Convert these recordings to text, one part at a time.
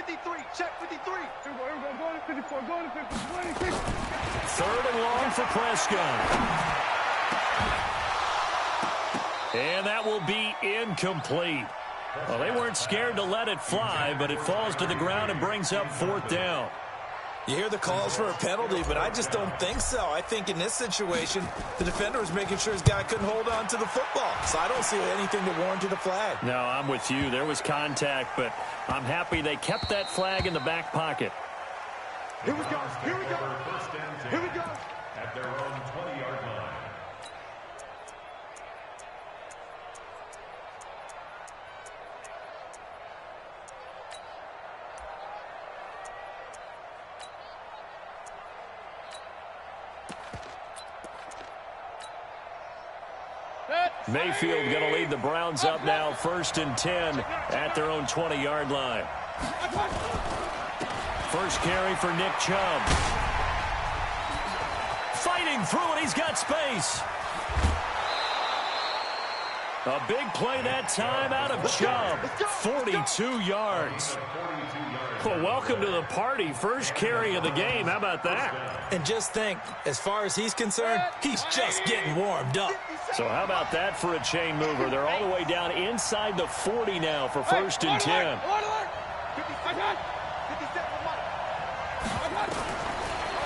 53. Check 53. Here we go. Going to 54. Going to 50. 26. Third and long for Prescott. And that will be incomplete. Well, they weren't scared to let it fly, but it falls to the ground and brings up fourth down. You hear the calls for a penalty, but I just don't think so. I think in this situation, the defender was making sure his guy couldn't hold on to the football. So I don't see anything that warranted a flag. No, I'm with you. There was contact, but I'm happy they kept that flag in the back pocket. Here we go. Here we go. Here we go. At their own 20-yard line. Mayfield going to lead the Browns up now, 1st and 10 at their own 20-yard line. First carry for Nick Chubb. Fighting through, and he's got space. A big play that time out of Chubb. 42 yards. Well, welcome to the party. First carry of the game. How about that? And just think, as far as he's concerned, he's just getting warmed up. So how about that for a chain mover? They're all the way down inside the 40 now for 1st and 10.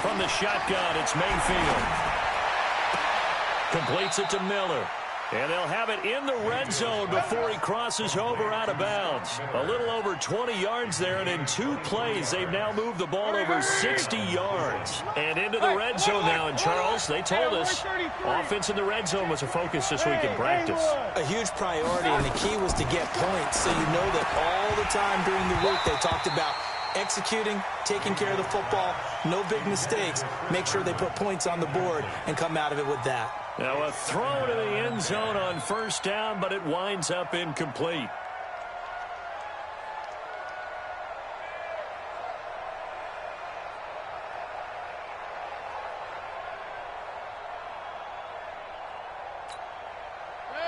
From the shotgun, it's Mayfield. Completes it to Miller. And they'll have it in the red zone before he crosses over out of bounds. A little over 20 yards there, and in 2 plays, they've now moved the ball over 60 yards. And into the red zone now, and Charles, they told us offense in the red zone was a focus this week in practice. A huge priority, and the key was to get points, so you know that all the time during the week they talked about executing, taking care of the football, no big mistakes, make sure they put points on the board and come out of it with that. Now a throw to the end zone on 1st down, but it winds up incomplete.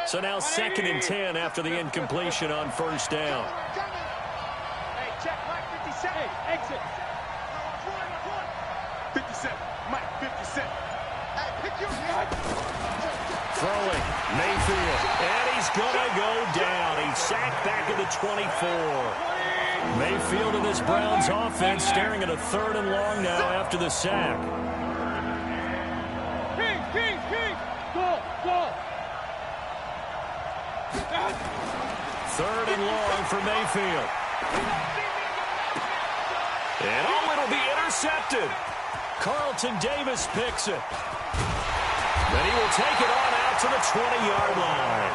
So now 2nd and 10 after the incompletion on 1st down. Hey, check Mike 57. Exit. 57. Mike 57. Hey, pick your Throwing, Mayfield, and he's going to go down. He's sacked back at the 24. Mayfield and this Browns offense staring at a 3rd and long now after the sack. King. Go. 3rd and long for Mayfield. And it'll be intercepted. Carlton Davis picks it. Then he will take it on out to the 20-yard line.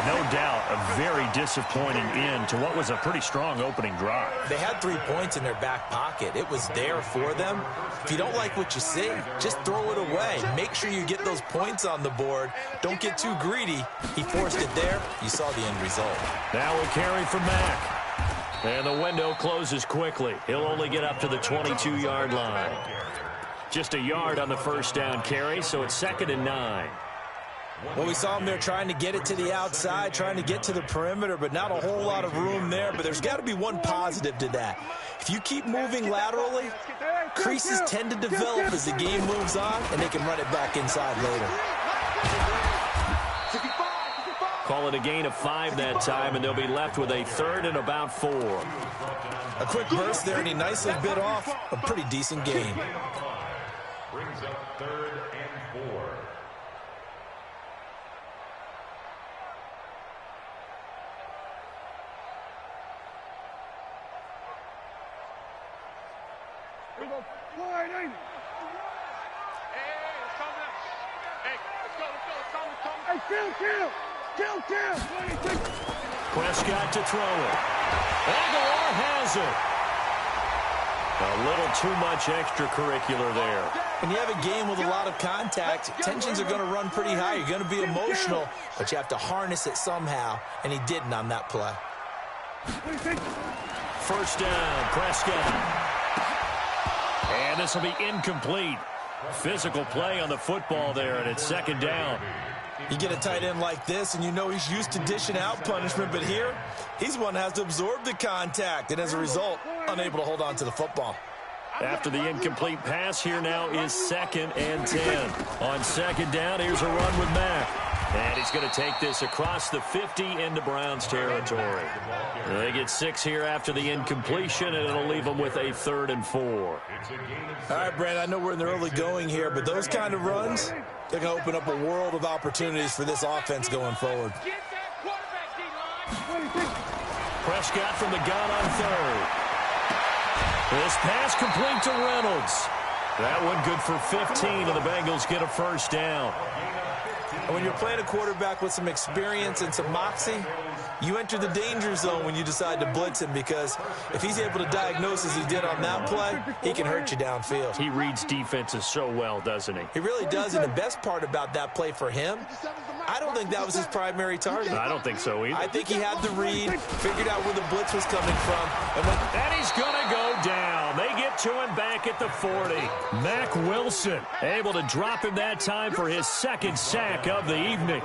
No doubt a very disappointing end to what was a pretty strong opening drive. They had 3 points in their back pocket. It was there for them. If you don't like what you see, just throw it away. Make sure you get those points on the board. Don't get too greedy. He forced it there. You saw the end result. Now a carry for Mack. And the window closes quickly. He'll only get up to the 22-yard line. Just a yard on the 1st down carry, so it's 2nd and 9. Well, we saw him there trying to get it to the outside, trying to get to the perimeter, but not a whole lot of room there. But there's got to be one positive to that. If you keep moving laterally, creases tend to develop as the game moves on, and they can run it back inside later. Call it a gain of 5 that time, and they'll be left with a 3rd and about 4. A quick burst there, and he nicely bit off a pretty decent gain. Brings up 3rd and 4. Wide, ain't it? Hey, it's coming up. Hey, let's go. Hey, kill. 26. Prescott to throw it. Aguilar has it. A little too much extracurricular there. When you have a game with a lot of contact, tensions are going to run pretty high. You're going to be emotional, but you have to harness it somehow, and he didn't on that play. 1st down, Prescott. And this will be incomplete. Physical play on the football there, and it's 2nd down. You get a tight end like this, and you know he's used to dishing out punishment, but here, he's one that has to absorb the contact, and as a result, unable to hold on to the football. After the incomplete pass, here now is 2nd and 10. On 2nd down, here's a run with Mack. And he's going to take this across the 50 into Browns territory. They get 6 here after the incompletion, and it'll leave them with a 3rd and 4. All right, Brandon, I know we're in the early going here, but those kind of runs, they're going to open up a world of opportunities for this offense going forward. Prescott from the gun on 3rd. This pass complete to Reynolds. That one good for 15, and the Bengals get a 1st down. And when you're playing a quarterback with some experience and some moxie, you enter the danger zone when you decide to blitz him, because if he's able to diagnose as he did on that play, he can hurt you downfield. He reads defenses so well, doesn't he? He really does, and the best part about that play for him, I don't think that was his primary target. I don't think so either. I think he had the read, figured out where the blitz was coming from. And he's going to go down. They get to him back at the 40. Mack Wilson able to drop him that time for his 2nd sack of the evening.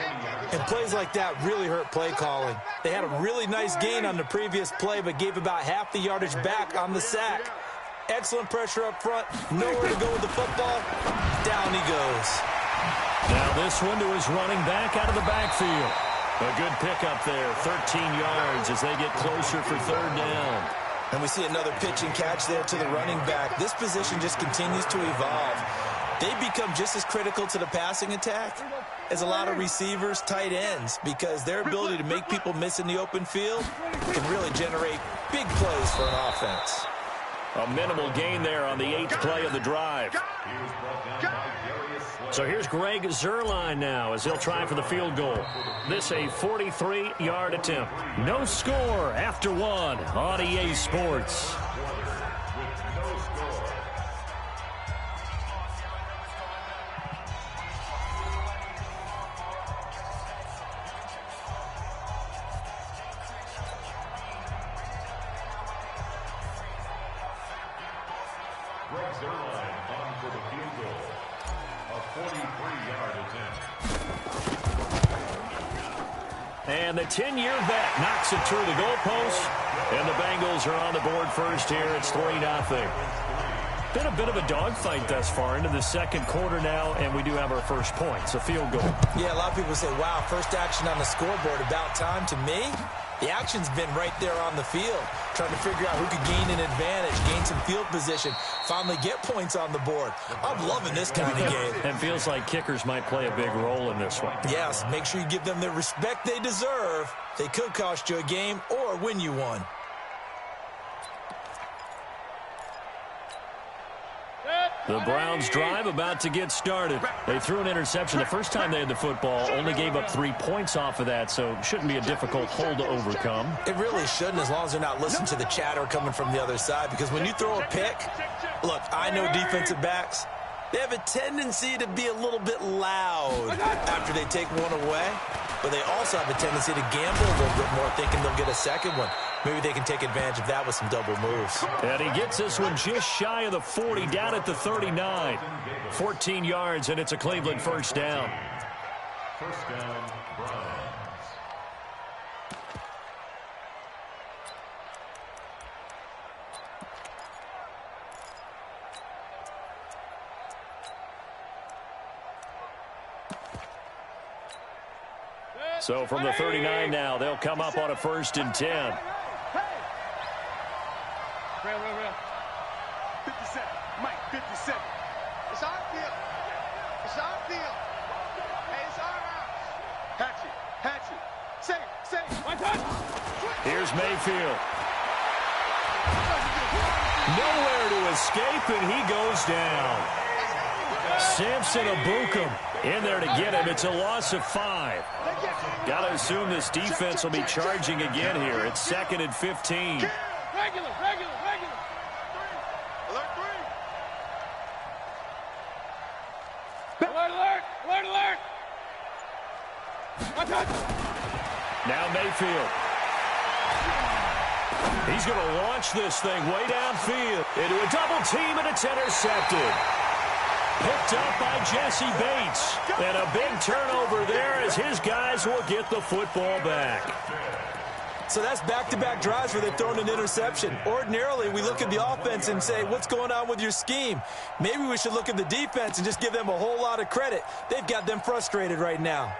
And plays like that really hurt play calling. They had a really nice gain on the previous play, but gave about half the yardage back on the sack. Excellent pressure up front. Nowhere to go with the football. Down he goes. Now this one to his running back out of the backfield. A good pickup there, 13 yards as they get closer for 3rd down. And we see another pitch and catch there to the running back. This position just continues to evolve. They become just as critical to the passing attack as a lot of receivers, tight ends, because their ability to make people miss in the open field can really generate big plays for an offense. A minimal gain there on the 8th play of the drive. So here's Greg Zuerlein now as he'll try for the field goal. This a 43-yard attempt. No score after 1 on EA Sports. Greg Zuerlein on for the field goal. A 43-yard attempt. And the 10-year vet knocks it through the goalpost. And the Bengals are on the board first here. It's 3-0. Been a bit of a dogfight thus far into the 2nd quarter now, and we do have our first points, a field goal. Yeah, a lot of people say, wow, first action on the scoreboard, about time. To me, the action's been right there on the field, trying to figure out who could gain an advantage, gain some field position, finally get points on the board. I'm loving this kind of game. And feels like kickers might play a big role in this one. Yes, make sure you give them the respect they deserve. They could cost you a game or win you one. The Browns drive about to get started. They threw an interception the first time they had the football, only gave up 3 points off of that, so shouldn't be a difficult hole to overcome. It really shouldn't, as long as they're not listening to the chatter coming from the other side, because when you throw a pick, look, I know defensive backs, they have a tendency to be a little bit loud after they take one away, but they also have a tendency to gamble a little bit more, thinking they'll get a second one. Maybe they can take advantage of that with some double moves. And he gets this one just shy of the 40, down at the 39. 14 yards, and it's a Cleveland first down. First down, Browns. So from the 39 now, they'll come up on a 1st and 10. Real. 57. Mike, 57. It's our field. It's our field. Hey, it's our house. Hatchet. Say. One touch. Here's Mayfield. Nowhere to escape, and he goes down. Samson Abukum in there to get him. It's a loss of 5. Got to assume this defense will be charging again here. It's 2nd and 15. Regular. Alert. One touch. Now Mayfield. He's going to launch this thing way downfield into a double team, and it's intercepted. Picked up by Jesse Bates. And a big turnover there as his guys will get the football back. So that's back-to-back drives where they've thrown an interception. Ordinarily, we look at the offense and say, what's going on with your scheme? Maybe we should look at the defense and just give them a whole lot of credit. They've got them frustrated right now.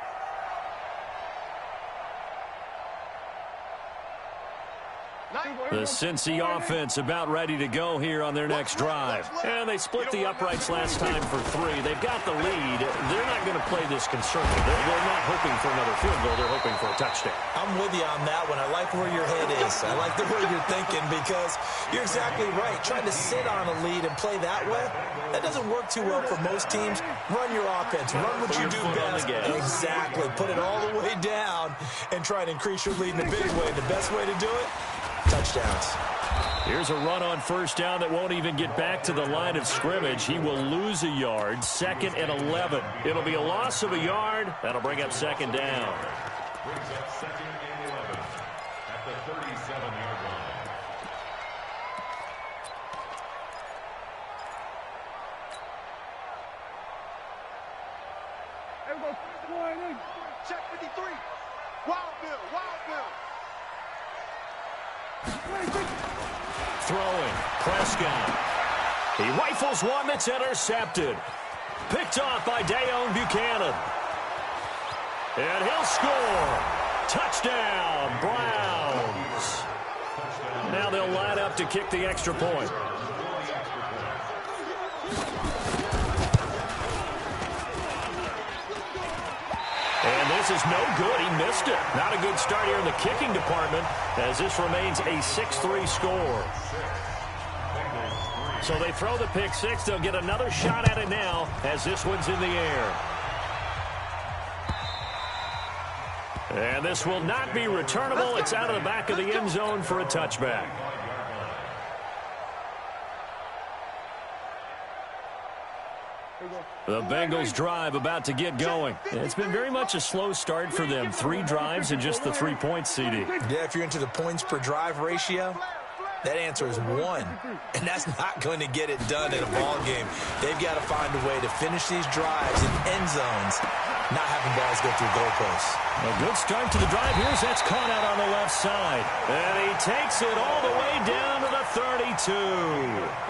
The Cincy offense about ready to go here on their next drive. And they split the uprights last time for 3. They've got the lead. They're not going to play this conservative. They're not hoping for another field goal. They're hoping for a touchdown. I'm with you on that one. I like where your head is. I like the way you're thinking because you're exactly right. Trying to sit on a lead and play that way, that doesn't work too well for most teams. Run your offense. Run what you do best. Exactly. Put it all the way down and try to increase your lead in a big way. The best way to do it? Touchdowns. Here's a run on first down that won't even get back to the line of scrimmage. He will lose a yard. 2nd and 11. It'll be a loss of a yard. That'll bring up 2nd down. Brings up 2nd and 11 at the 37-yard line. Check 53. Wild Bill. Wild Bill. Throwing. Prescott. He rifles one that's intercepted. Picked off by Dayon Buchanan. And he'll score. Touchdown, Browns. Now they'll line up to kick the extra point. And this is no good. He missed it. Not a good start here in the kicking department as this remains a 6-3 score. So they throw the pick six. They'll get another shot at it now as this one's in the air. And this will not be returnable. It's out of the back of the end zone for a touchback. The Bengals drive about to get going. It's been very much a slow start for them. 3 drives and just the 3 points, CD. Yeah, if you're into the points per drive ratio, that answer is 1. And that's not going to get it done in a ball game. They've got to find a way to finish these drives in end zones, not having balls go through goalposts. A good start to the drive. Here's that's caught out on the left side. And he takes it all the way down to the 32.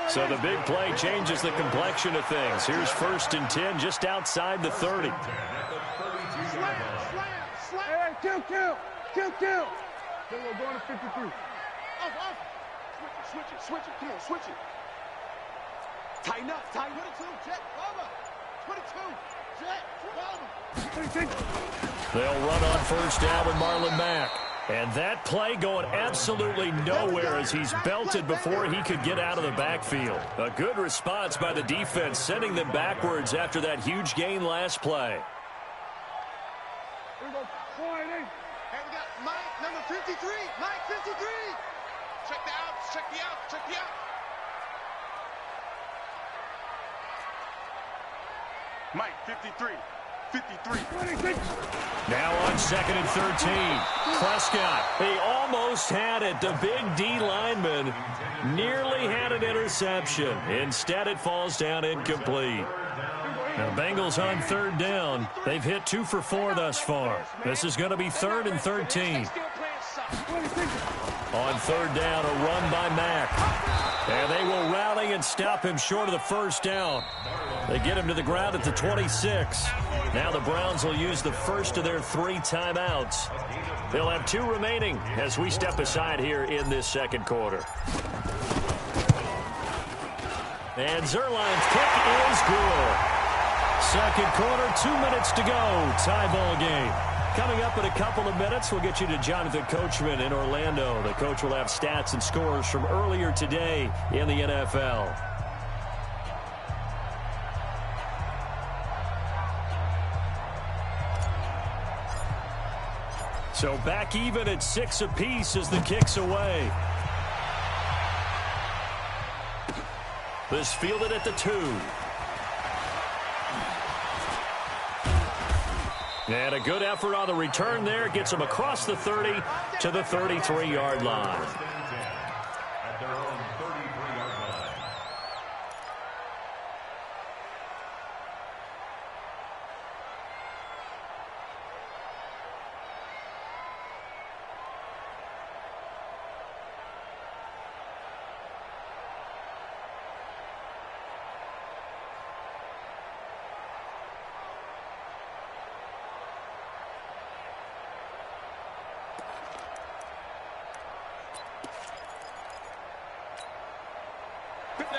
So the big play changes the complexion of things. Here's 1st and 10 just outside the 30. Slam. Hey, kill. We're going to 53. Off. Switch it. Come on, switch it. Tighten up. 22, Jet, over. 22, Jet, over. They'll run on first down with Marlon Mack. And that play going absolutely nowhere as he's belted before he could get out of the backfield. A good response by the defense, sending them backwards after that huge gain last play. Here we go. Hey, we got Mike, number 53. Mike, 53. Check the outs. Mike, 53. 53. Now on 2nd and 13. Prescott, he almost had it. The big D lineman nearly had an interception. Instead, it falls down incomplete. Now, the Bengals on 3rd down. They've hit 2 for 4 thus far. This is going to be 3rd and 13. On 3rd down, a run by Mack. And they will rally and stop him short of the first down. They get him to the ground at the 26. Now the Browns will use the first of their 3 timeouts. They'll have 2 remaining as we step aside here in this second quarter. And Zerline's kick is good. Second quarter, 2 minutes to go. Tie ball game. Coming up in a couple of minutes, we'll get you to Jonathan Coachman in Orlando. The coach will have stats and scores from earlier today in the NFL. So back even at 6 apiece as the kick's away. This fielded at the 2. And a good effort on the return there. Gets him across the 30 to the 33-yard line.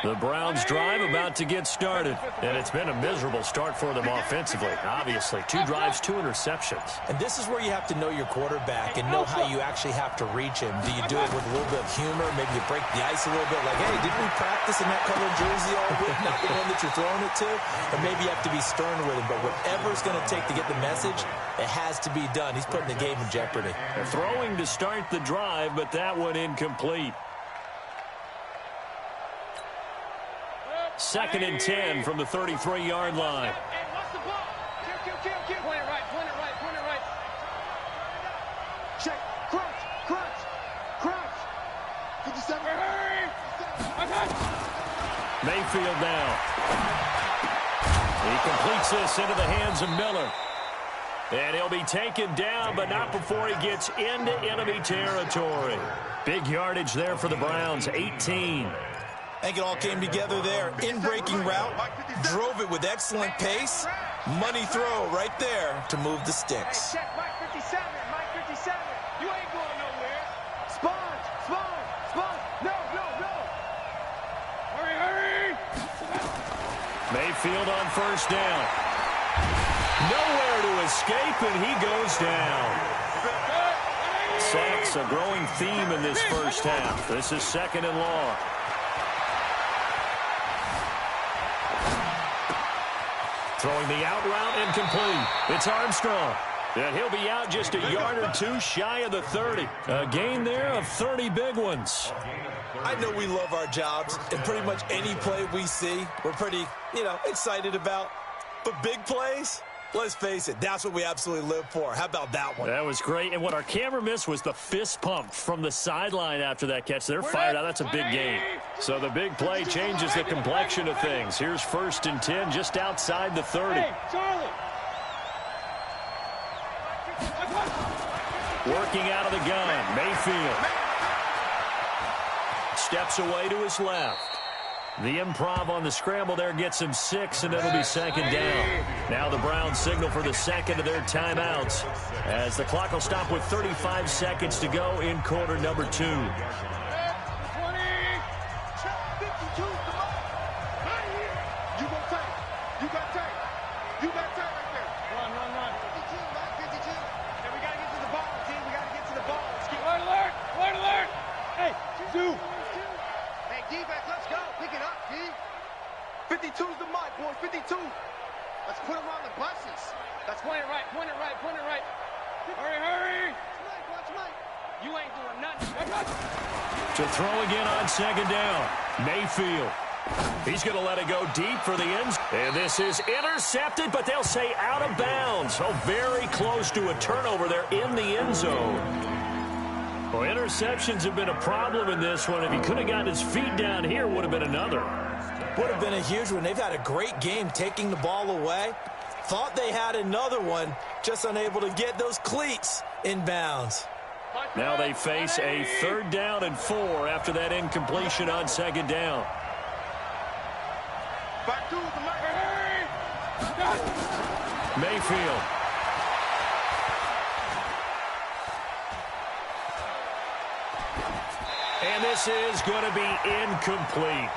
The Browns drive about to get started, and it's been a miserable start for them offensively. Obviously, 2 drives, 2 interceptions. And this is where you have to know your quarterback and know how you actually have to reach him. Do you do it with a little bit of humor? Maybe you break the ice a little bit, like, hey, didn't we practice in that colored jersey all week, not the one that you're throwing it to? Or maybe you have to be stern with him, but whatever it's going to take to get the message, it has to be done. He's putting the game in jeopardy. They're throwing to start the drive, but that one incomplete. 2nd and 10 from the 33-yard line. Hey, watch the ball. Kill. Point it right. Check. Crunch. 57. Hurry. Mayfield now. He completes this into the hands of Miller. And he'll be taken down, but not before he gets into enemy territory. Big yardage there for the Browns, 18. I think it all came together there. In-breaking route, drove it with excellent pace. Money throw right there to move the sticks. Hey, check Mike 57. You ain't going nowhere. Sponge. No. Hurry. Mayfield on first down. Nowhere to escape, and he goes down. Sacks, a growing theme in this first half. This is 2nd and long. Throwing the out route incomplete. It's Armstrong. And he'll be out just a yard or 2 shy of the 30. A gain there of 30 big ones. I know we love our jobs, and pretty much any play we see, we're pretty, excited about. But big plays, let's face it, that's what we absolutely live for. How about that one? That was great. And what our camera missed was the fist pump from the sideline after that catch. They're fired out. That's a big gain. So the big play changes the complexion of things. Here's 1st and 10 just outside the 30. Hey, Charlie. Working out of the gun, Mayfield. Steps away to his left. The improv on the scramble there gets him 6, and it'll be 2nd down. Now the Browns signal for the 2nd of their timeouts as the clock will stop with 35 seconds to go in quarter number 2. 20. You got tape right there. Run. 52. Hey, we got to get to the ball, team. Let's keep alert. Hey, 2. Hey, D-back, let's go. Pick it up, D. 52's the mark, boys. 52. Let's put them on the buses. Let's point it right. Hurry. Watch Mike. You ain't doing nothing. To throw again on 2nd down, Mayfield. He's going to let it go deep for the end. And this is intercepted, but they'll say out of bounds. Oh, very close to a turnover there in the end zone. Well, interceptions have been a problem in this one. If he could have gotten his feet down here, would have been another. Would have been a huge one. They've had a great game taking the ball away. Thought they had another one, just unable to get those cleats in bounds. Now they face a 3rd down and 4 after that incompletion on 2nd down. Back to the Mayfield. And this is going to be incomplete.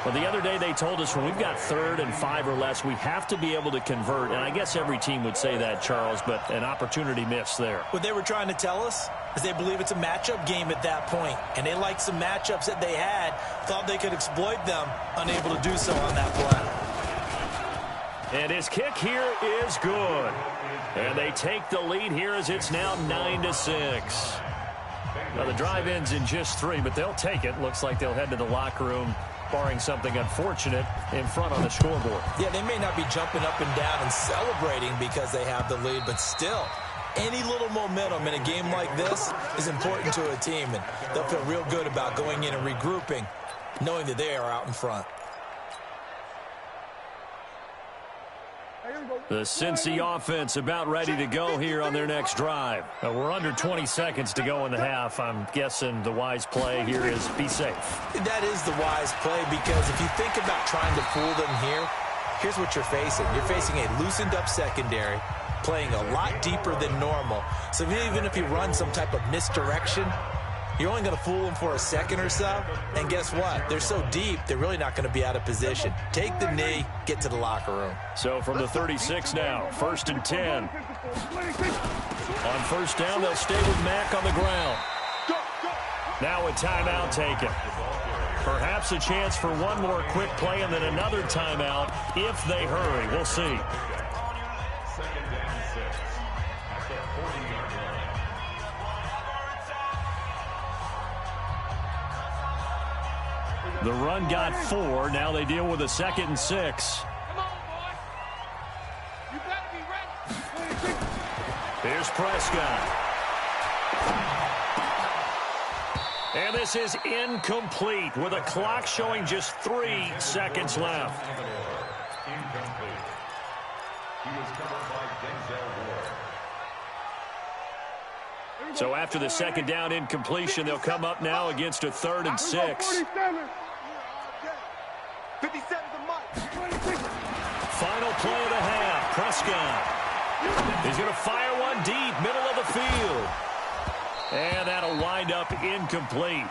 Well, the other day they told us when we've got 3rd and 5 or less, we have to be able to convert. And I guess every team would say that, Charles, but an opportunity missed there. What they were trying to tell us is they believe it's a matchup game at that point. And they liked some matchups that they had, thought they could exploit them, unable to do so on that play. And his kick here is good. And they take the lead here as it's now 9-6. Now, the drive ends in just 3, but they'll take it. Looks like they'll head to the locker room, barring something unfortunate, in front on the scoreboard. Yeah, they may not be jumping up and down and celebrating because they have the lead, but still, any little momentum in a game like this is important to a team, and they'll feel real good about going in and regrouping, knowing that they are out in front. The Cincy offense about ready to go here on their next drive. We're under 20 seconds to go in the half. I'm guessing the wise play here is be safe. That is the wise play, because if you think about trying to fool them here, here's what you're facing. You're facing a loosened up secondary, playing a lot deeper than normal. So even if you run some type of misdirection, You're only going to fool them for a second or so, and guess what? They're so deep, they're really not going to be out of position. Take the knee, get to the locker room. So from the 36 now, 1st and 10. On first down, they'll stay with Mack on the ground. Now a timeout taken. Perhaps a chance for one more quick play and then another timeout if they hurry. We'll see. 2nd down 6 at the 40-yard line. The run got 4. Now they deal with a 2nd and 6. Come on, boy. You better be ready. Here's Prescott. And this is incomplete with a clock showing just 3 seconds left. Incomplete. He was covered by Denzel Ward. So after the 2nd down incompletion, they'll come up now against a 3rd and 6. 57 to Mike. Final play of the half. Prescott. He's going to fire one deep, middle of the field. And that'll wind up incomplete.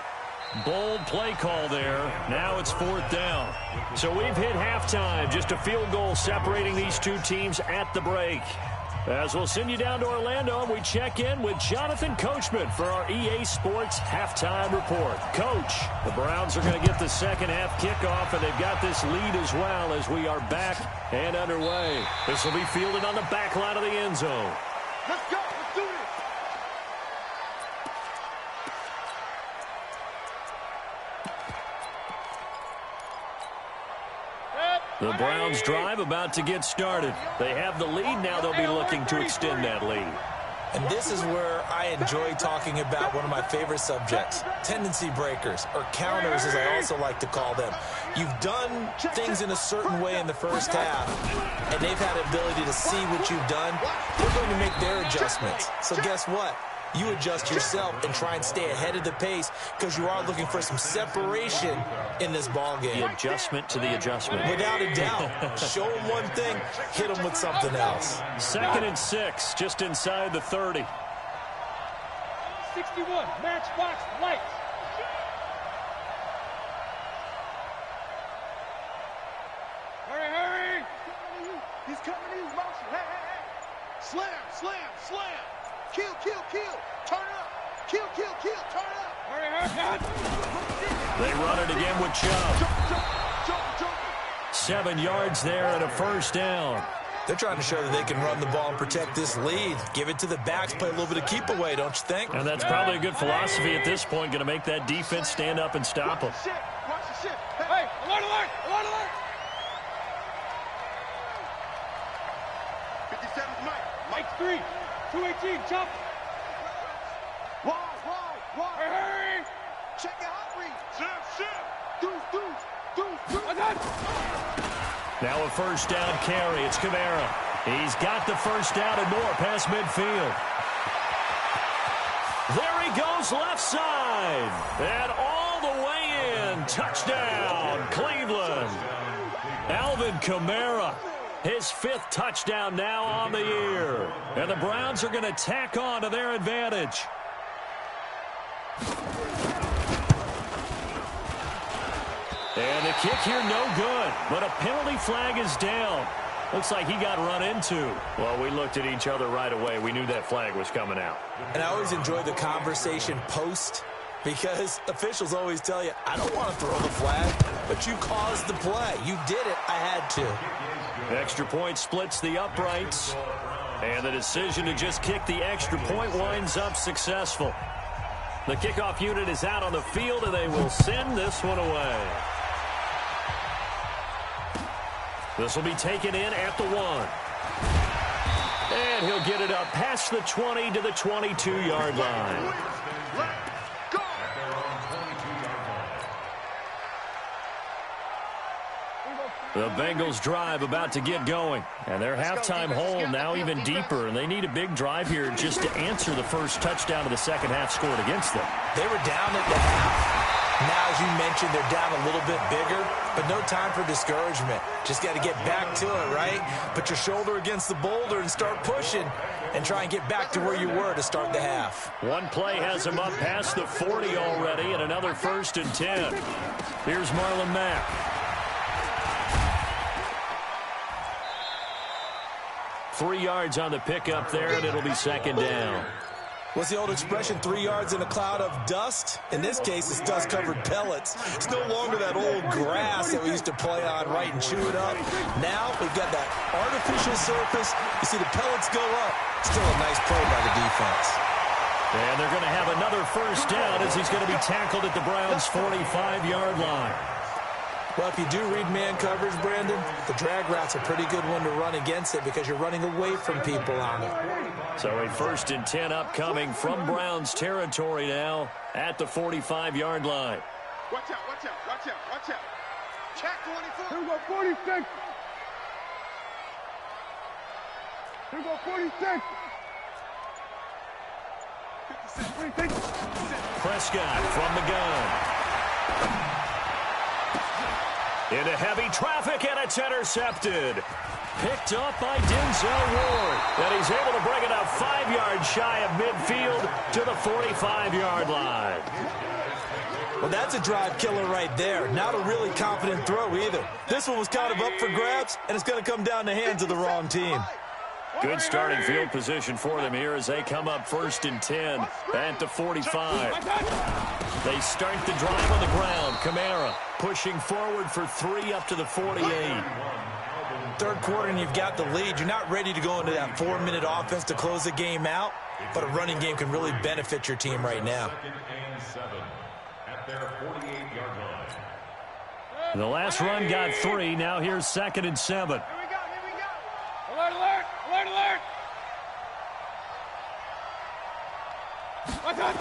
Bold play call there. Now it's 4th down. So we've hit halftime. Just a field goal separating these two teams at the break. As we'll send you down to Orlando, and we check in with Jonathan Coachman for our EA Sports Halftime Report. Coach, the Browns are going to get the second half kickoff, and they've got this lead as well as we are back and underway. This will be fielded on the back line of the end zone. Let's go. Let's do this. The Browns drive about to get started. They have the lead. Now they'll be looking to extend that lead. And this is where I enjoy talking about one of my favorite subjects, tendency breakers, or counters as I also like to call them. You've done things in a certain way in the first half, and they've had the ability to see what you've done. They're going to make their adjustments. So guess what? You adjust yourself and try and stay ahead of the pace because you are looking for some separation in this ball game. The adjustment to the adjustment. Without a doubt. Show them one thing, hit them with something else. 2nd and 6, just inside the 30. 61, matchbox lights. Hurry, hurry. He's coming in motion. Hey, hey, hey. Slam, slam, slam. Kill, kill, kill. Turn up. Kill, kill, kill. Turn up. Hurry, hurry. They run it again with Chubb. Jump. 7 yards there and a 1st down. They're trying to show that they can run the ball and protect this lead. Give it to the backs, play a little bit of keep away, don't you think? And that's probably a good philosophy at this point, going to make that defense stand up and stop them. Watch the shit. Hey, alert, alert, alert, alert. 57 Mike. Mike 3, 218, jump. Wide. Hurry, hurry. Check your hot read. Shit. Deuce. Now a 1st down carry. It's Kamara. He's got the 1st down and more past midfield. There he goes left side. And all the way in. Touchdown, Cleveland. Alvin Kamara. His 5th touchdown now on the year. And the Browns are going to tack on to their advantage. And the kick here no good, but a penalty flag is down. Looks like he got run into. Well, we looked at each other right away. We knew that flag was coming out. And I always enjoy the conversation post because officials always tell you, I don't want to throw the flag, but you caused the play. You did it. I had to. Extra point splits the uprights, and the decision to just kick the extra point winds up successful. The kickoff unit is out on the field, and they will send this one away. This will be taken in at the 1. And he'll get it up past the 20 to the 22-yard line. The Bengals drive about to get going, and their halftime hole now even deeper, and they need a big drive here just to answer the first touchdown of the second half scored against them. They were down at the half. Now, as you mentioned, they're down a little bit bigger, but no time for discouragement. Just got to get back to it, right? Put your shoulder against the boulder and start pushing and try and get back to where you were to start the half. One play has him up past the 40 already, and another 1st and 10. Here's Marlon Mack. Three yards on the pickup there, and it'll be 2nd down. What's the old expression, 3 yards in a cloud of dust? In this case, it's dust-covered pellets. It's no longer that old grass that we used to play on, right, and chew it up. Now we've got that artificial surface. You see the pellets go up. Still a nice play by the defense. And they're going to have another 1st down as he's going to be tackled at the Browns' 45-yard line. Well, if you do read man coverage, Brandon, the drag route's a pretty good one to run against it because you're running away from people on it. So a 1st and 10 upcoming from Browns territory now at the 45-yard line. Watch out, watch out, watch out, watch out. Check 24. Here we go, 46. Here we go, 46. 56. Prescott from the gun. Into heavy traffic, and it's intercepted. Picked up by Denzel Ward. And he's able to bring it up 5 yards shy of midfield to the 45-yard line. Well, that's a drive killer right there. Not a really confident throw either. This one was kind of up for grabs, and it's going to come down the hands of the wrong team. Good starting field position for them here as they come up 1st and 10 at the 45. They start the drive on the ground. Kamara pushing forward for 3 up to the 48. Third quarter and you've got the lead. You're not ready to go into that 4-minute offense to close the game out, but a running game can really benefit your team right now. 2nd and 7 at their 48-yard line. The last run got 3. Now here's 2nd and 7. Here we go, here we go. Alert, alert, alert, alert. Watch out.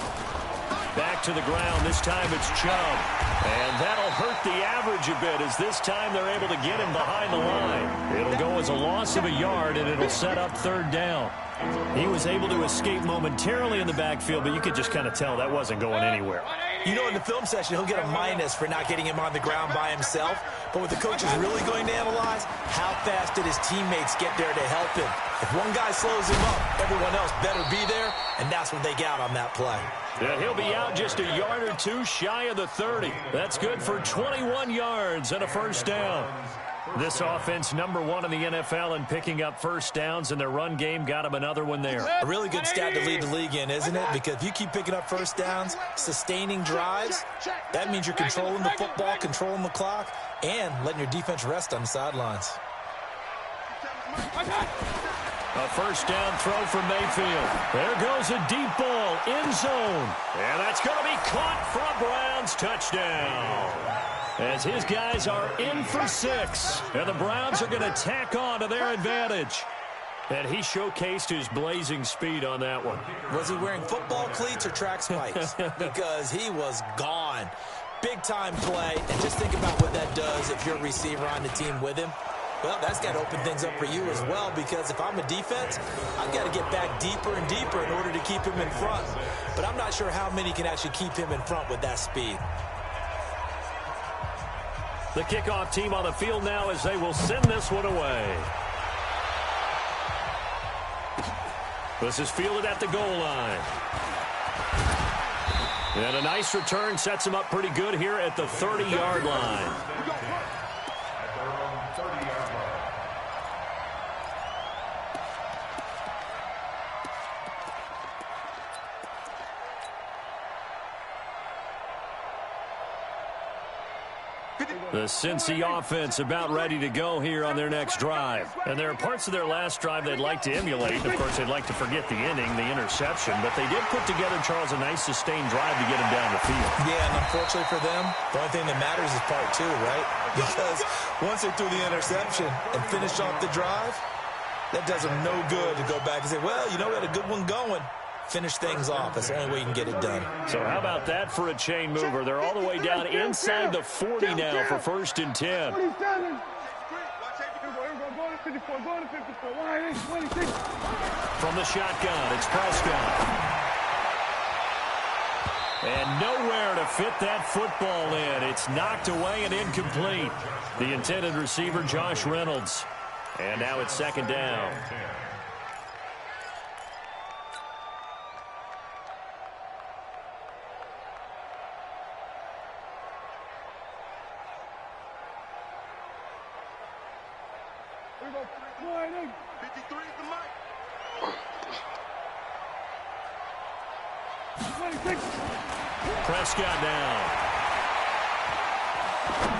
Back to the ground. This time it's Chubb. And that'll hurt the average a bit as this time they're able to get him behind the line. It'll go as a loss of a yard, and it'll set up 3rd down. He was able to escape momentarily in the backfield, but you could just kind of tell that wasn't going anywhere. You know, in the film session, he'll get a minus for not getting him on the ground by himself. But what the coach is really going to analyze, how fast did his teammates get there to help him? If one guy slows him up, everyone else better be there, and that's what they got on that play. Yeah, he'll be out just a yard or 2 shy of the 30. That's good for 21 yards and a 1st down. This offense #1 in the NFL in picking up 1st downs, and their run game got him another one there. A really good stat to lead the league in, isn't it? Because if you keep picking up 1st downs, sustaining drives, that means you're controlling the football, controlling the clock, and letting your defense rest on the sidelines. A 1st down throw from Mayfield. There goes a deep ball, end zone. And that's going to be caught for a Browns touchdown. As his guys are in for 6. And the Browns are going to tack on to their advantage. And he showcased his blazing speed on that one. Was he wearing football cleats or track spikes? Because he was gone. Big-time play. And just think about what that does if you're a receiver on the team with him. Well, that's got to open things up for you as well, because if I'm a defense, I've got to get back deeper and deeper in order to keep him in front. But I'm not sure how many can actually keep him in front with that speed. The kickoff team on the field now as they will send this one away. This is fielded at the goal line. And a nice return sets him up pretty good here at the 30-yard line. The Cincy offense about ready to go here on their next drive. And there are parts of their last drive they'd like to emulate. Of course, they'd like to forget the ending, the interception. But they did put together, Charles, a nice sustained drive to get him down the field. Yeah, and unfortunately for them, the only thing that matters is part 2, right? Because once they threw the interception and finished off the drive, that does them no good to go back and say, well, you know, we had a good one going. Finish things off. That's the only way you can get it done. So how about that for a chain mover? They're all the way down inside the 40 now for 1st and 10. From the shotgun, it's Prescott. And nowhere to fit that football in. It's knocked away and incomplete. The intended receiver, Josh Reynolds. And now it's second down. Prescott down.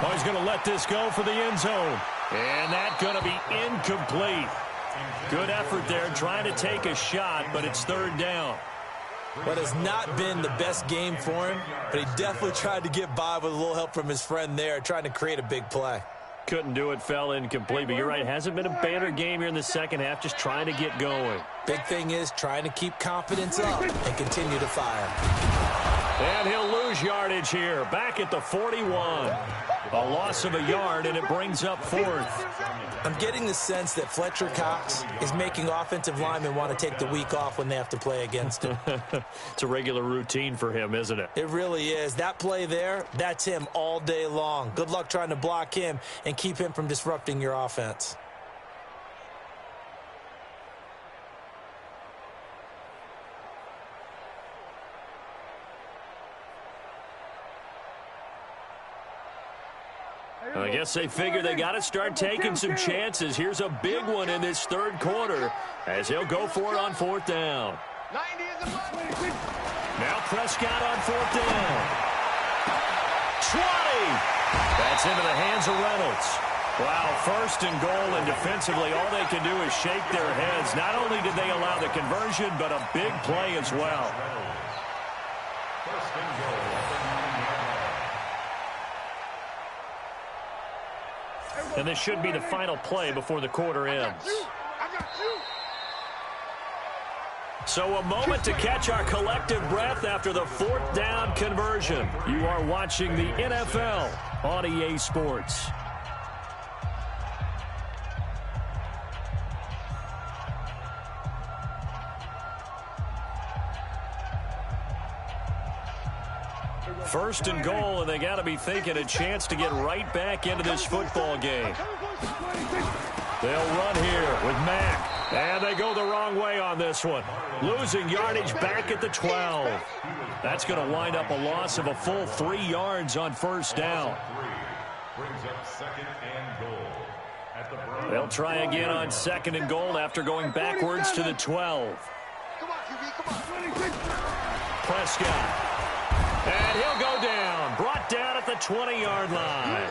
Oh, he's going to let this go for the end zone. And that's going to be incomplete. Good effort there trying to take a shot, but it's third down. What has not been the best game for him, but he definitely tried to get by with a little help from his friend there, trying to create a big play. Couldn't do it, fell incomplete, but you're right, it hasn't been a banner game here in the second half, just trying to get going. Big thing is trying to keep confidence up and continue to fire. And he'll lose yardage here, back at the 41. A loss of a yard, and it brings up fourth. I'm getting the sense that Fletcher Cox is making offensive linemen want to take the week off when they have to play against him. It's a regular routine for him, isn't it? It really is. That play there, that's him all day long. Good luck trying to block him and keep him from disrupting your offense. I guess they figure they got to start taking some chances. Here's a big one in this third quarter as he'll go for it on fourth down. Now Prescott on fourth down. 20. That's into the hands of Reynolds. Wow, first and goal, and defensively all they can do is shake their heads. Not only did they allow the conversion, but a big play as well. First and goal. And this should be the final play before the quarter ends. So a moment to catch our collective breath after the fourth down conversion. You are watching the NFL on EA Sports. First and goal, and they got to be thinking a chance to get right back into this football game. They'll run here with Mack, and they go the wrong way on this one. Losing yardage back at the 12. That's going to wind up a loss of a full 3 yards on first down. Brings up second and goal. At the They'll try again on second and goal after going backwards to the 12. Prescott. And he'll go down. Brought down at the 20-yard line.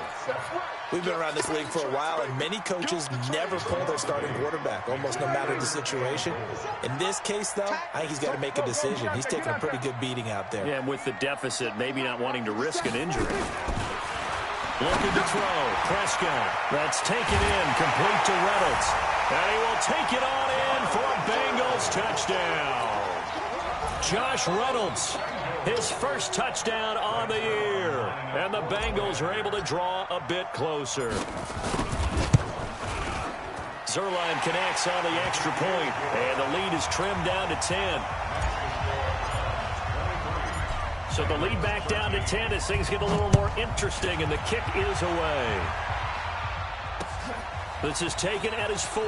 We've been around this league for a while, and many coaches never pull their starting quarterback, almost no matter the situation. In this case, though, I think he's got to make a decision. He's taking a pretty good beating out there. Yeah, and with the deficit, maybe not wanting to risk an injury. Looking to throw. Prescott. That's taken in. Complete to Reynolds. And he will take it on in for a Bengals touchdown. Josh Reynolds. His first touchdown on the year. And the Bengals are able to draw a bit closer. Zerline connects on the extra point, and the lead is trimmed down to 10. So the lead back down to 10 as things get a little more interesting, and the kick is away. This is taken at his 4.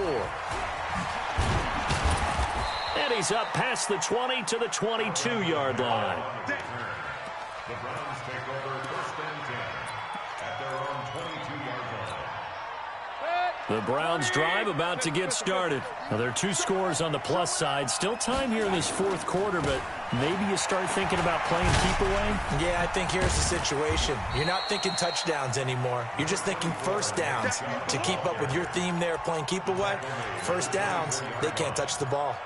And he's up past the 20 to the 22-yard line. The Browns take over first and 10 at their own 22-yard line. The Browns drive about to get started. Now, there are 2 scores on the plus side. Still time here in this fourth quarter, but maybe you start thinking about playing keep away? Yeah, I think here's the situation. You're not thinking touchdowns anymore. You're just thinking first downs. To keep up with your theme there, playing keep away, first downs, they can't touch the ball.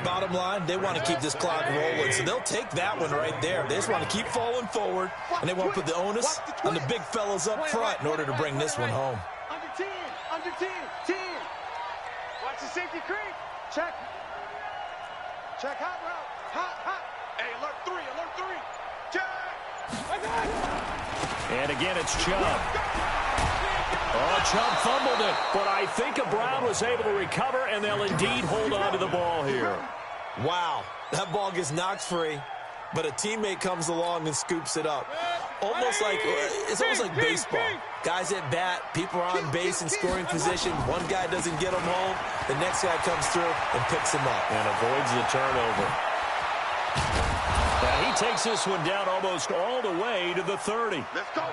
Bottom line, they want to keep this clock rolling, so they'll take that one right there. They just want to keep falling forward, and they won't put the onus on the big fellas up front in order to bring this one home. Under 10, under 10, 10. Watch the safety creep. Check. Check hot route. Hot. Hey, alert 3, Check. And again, it's Chubb. Oh, Chubb fumbled it, but I think Brown was able to recover, and they'll indeed hold on to the ball here. Wow, that ball gets knocked free. but a teammate comes along and scoops it up. It's almost like baseball. Guys at bat, people are on base in scoring position. One guy doesn't get him home. The next guy comes through and picks him up. And avoids the turnover. And he takes this one down almost all the way to the 30.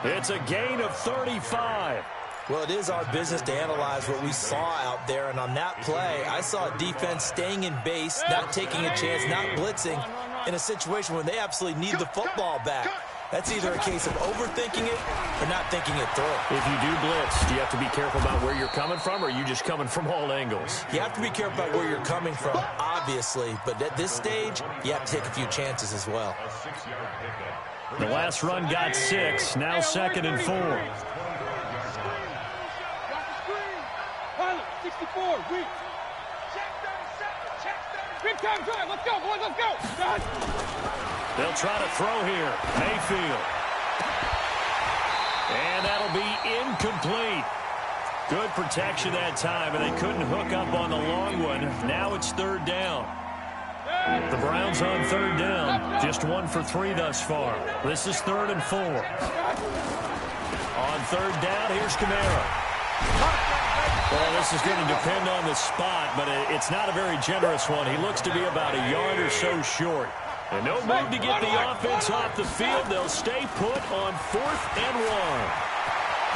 It's a gain of 35. Well, it is our business to analyze what we saw out there, and on that play, I saw a defense staying in base, not taking a chance, not blitzing in a situation where they absolutely need the football back. That's either a case of overthinking it or not thinking it through. If you do blitz, do you have to be careful about where you're coming from, or are you just coming from all angles? You have to be careful about where you're coming from, obviously, but at this stage, you have to take a few chances as well. The last run got 6, now 2nd and 4. 64, weak. Big time drive. Let's go, boys. Let's go. Done. They'll try to throw here. Mayfield. And that'll be incomplete. Good protection that time, and they couldn't hook up on the long one. Now it's 3rd down. The Browns on 3rd down. Just 1 for 3 thus far. This is 3rd and 4. On 3rd down, here's Kamara. Well, this is going to depend on the spot, but it's not a very generous one. He looks to be about a yard or so short. And no move to get the offense off the field. They'll stay put on 4th and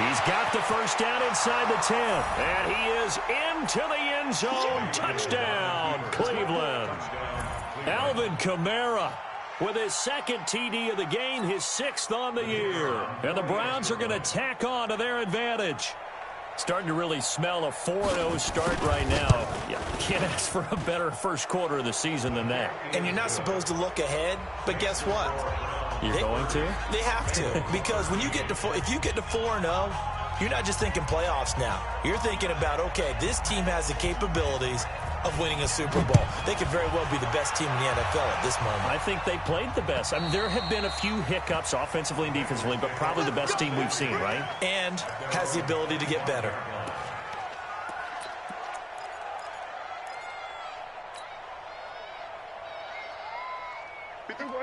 1. He's got the first down inside the 10. And he is into the end zone. Touchdown, Cleveland. Alvin Kamara with his 2nd TD of the game, his 6th on the year. And the Browns are going to tack on to their advantage. Starting to really smell a 4-0 start right now. Yeah, can't ask for a better first quarter of the season than that. And you're not supposed to look ahead, but guess what? You're going to? They have to, because when you get to if you get to 4-0, you're not just thinking playoffs now. You're thinking about, okay, this team has the capabilities of winning a Super Bowl. They could very well be the best team in the NFL at this moment. I think they played the best. I mean, there have been a few hiccups offensively and defensively, but probably the best team we've seen, right? And has the ability to get better.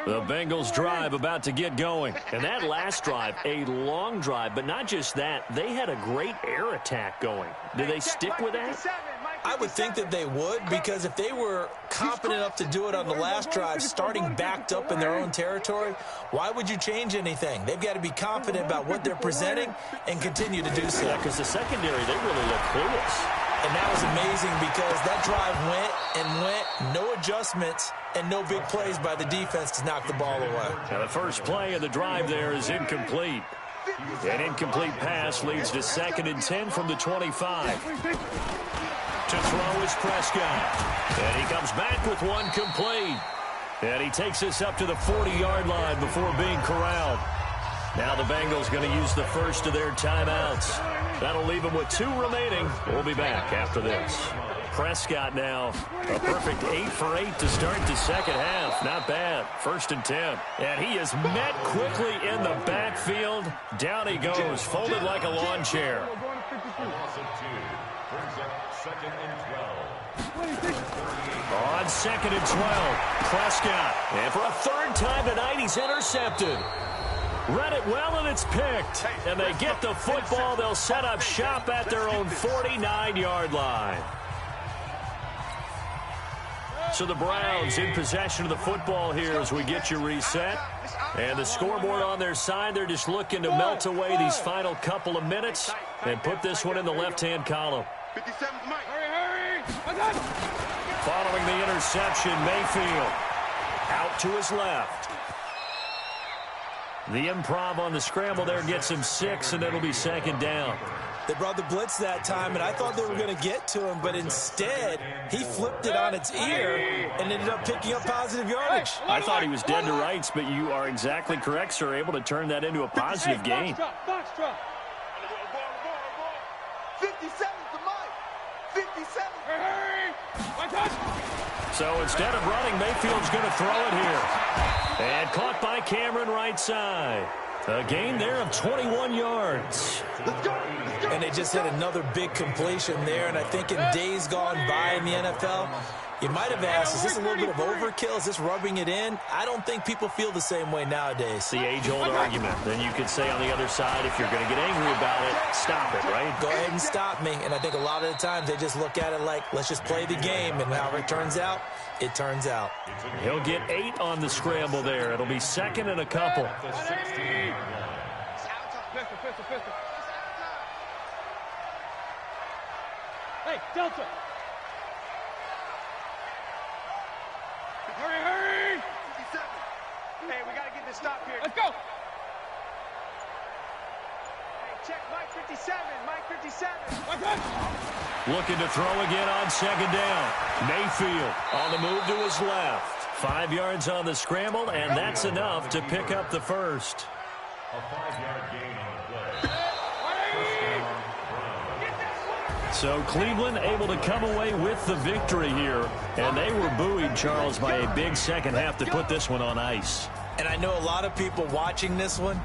The Bengals drive about to get going. And that last drive, a long drive, but not just that, they had a great air attack going. Do they stick with that? I would think that they would, because if they were confident enough to do it on the last drive, starting backed up in their own territory, why would you change anything? They've got to be confident about what they're presenting and continue to do so. Yeah, because the secondary, they really look clueless. And that was amazing because that drive went and went, no adjustments, and no big plays by the defense to knock the ball away. Now the first play of the drive there is incomplete. An incomplete pass leads to 2nd and 10 from the 25. To throw is Prescott. And he comes back with one complete. And he takes this up to the 40-yard line before being corralled. Now the Bengals going to use the first of their timeouts. That'll leave them with 2 remaining. We'll be back after this. Prescott now, a perfect 8 for 8 to start the second half. Not bad. 1st and 10. And he is met quickly in the backfield. Down he goes, folded like a lawn chair. On 2nd and 12, Prescott. And for a 3rd time tonight, he's intercepted. Read it well, and it's picked. And they get the football. They'll set up shop at their own 49-yard line. So the Browns in possession of the football here as we get you reset. And the scoreboard on their side, they're just looking to melt away these final couple of minutes and put this one in the left-hand column. 57's Mike. Hurry, hurry. Following the interception, Mayfield out to his left. The improv on the scramble there gets him 6, and it'll be 2nd down. They brought the blitz that time, and I thought they were going to get to him, but instead, he flipped it on its ear and ended up picking up positive yardage. I thought he was dead to rights, but you are exactly correct, sir, able to turn that into a positive gain. Box drop. 57's to Mike. 57. Hurry. One touch. So instead of running, Mayfield's going to throw it here. And caught by Cameron right side. A gain there of 21 yards. And they just had another big completion there, and I think in days gone by in the NFL, You might have asked, is this a little bit of overkill? Is this rubbing it in? I don't think people feel the same way nowadays. The age-old argument. Then you could say on the other side, if you're going to get angry about it, stop it, right? Go ahead and stop me. And I think a lot of the times they just look at it like, let's just play the game. And however it turns out, it turns out. He'll get 8 on the scramble there. It'll be second and a couple. Hey, Delta. Hurry, hurry! 57. Hey, we got to get this stop here. Let's go! Hey, check Mike 57, Mike 57. Looking to throw again on second down. Mayfield on the move to his left. 5 yards on the scramble, and that's enough to pick up the first. A 5-yard gain on the play. So Cleveland able to come away with the victory here. And they were buoyed, Charles, by a big second half to put this one on ice. And I know a lot of people watching this one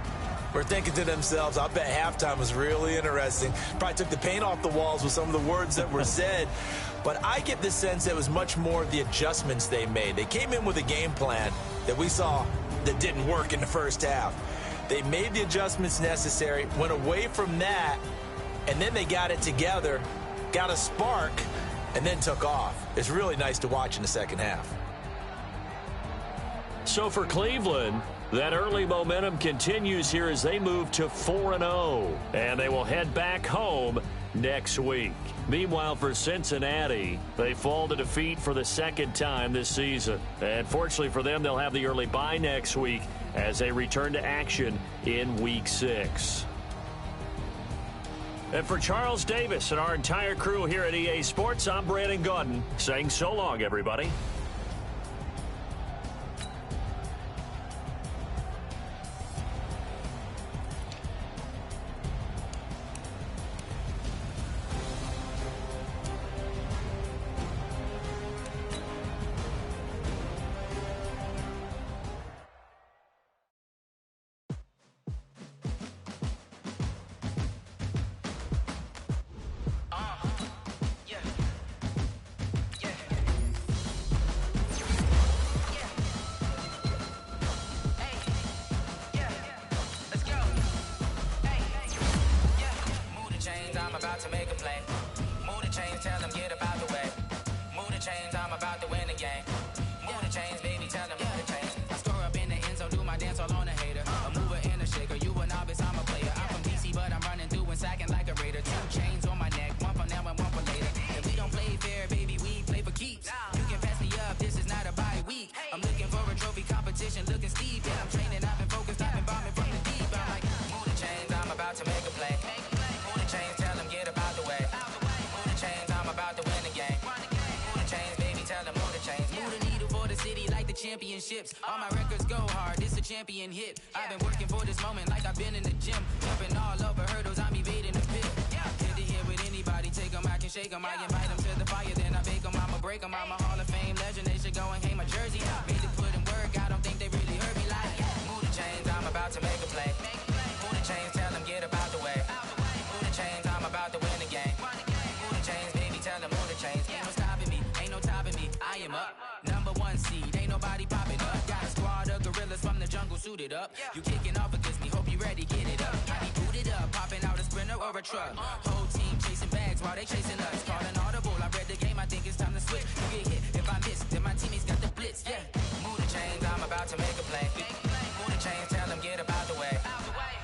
were thinking to themselves, I bet halftime was really interesting. Probably took the paint off the walls with some of the words that were said. But I get the sense it was much more of the adjustments they made. They came in with a game plan that we saw that didn't work in the first half. They made the adjustments necessary, went away from that, and then they got it together, got a spark, and then took off. It's really nice to watch in the second half. So for Cleveland, that early momentum continues here as they move to 4-0, and they will head back home next week. Meanwhile, for Cincinnati, they fall to defeat for the second time this season. And fortunately for them, they'll have the early bye next week as they return to action in Week 6. And for Charles Davis and our entire crew here at EA Sports, I'm Brandon Gaudin saying so long, everybody. Championships, all my records go hard, this a champion hit. I've been working for this moment like I've been in the gym. Jumping all over hurdles, I'm evading the pit. Head to head with anybody, take them, I can shake them. I invite them to the fire, then I bake them, I'ma break them. I'm a Hall of Fame legend, they should go and hang my jersey. Made to put in work, I don't think they really heard me like. Move the chains, I'm about to make a play. Move the chains, tell them get up out the way. Move the chains, I'm about to win the game. Move the chains, baby, tell them move the chains. Ain't no stopping me, ain't no topping me, I am up. Number 1 seed, ain't nobody popping up. Got a squad of gorillas from the jungle suited up. You kicking off against me, hope you ready, get it up. I be booted up, popping out a Sprinter or a truck. Whole team chasing bags while they chasing us. Calling audible, I read the game, I think it's time to switch. You get hit, if I miss, then my teammates got the blitz, yeah. Move the chains, I'm about to make a play. Move the chains, tell them get up out the way.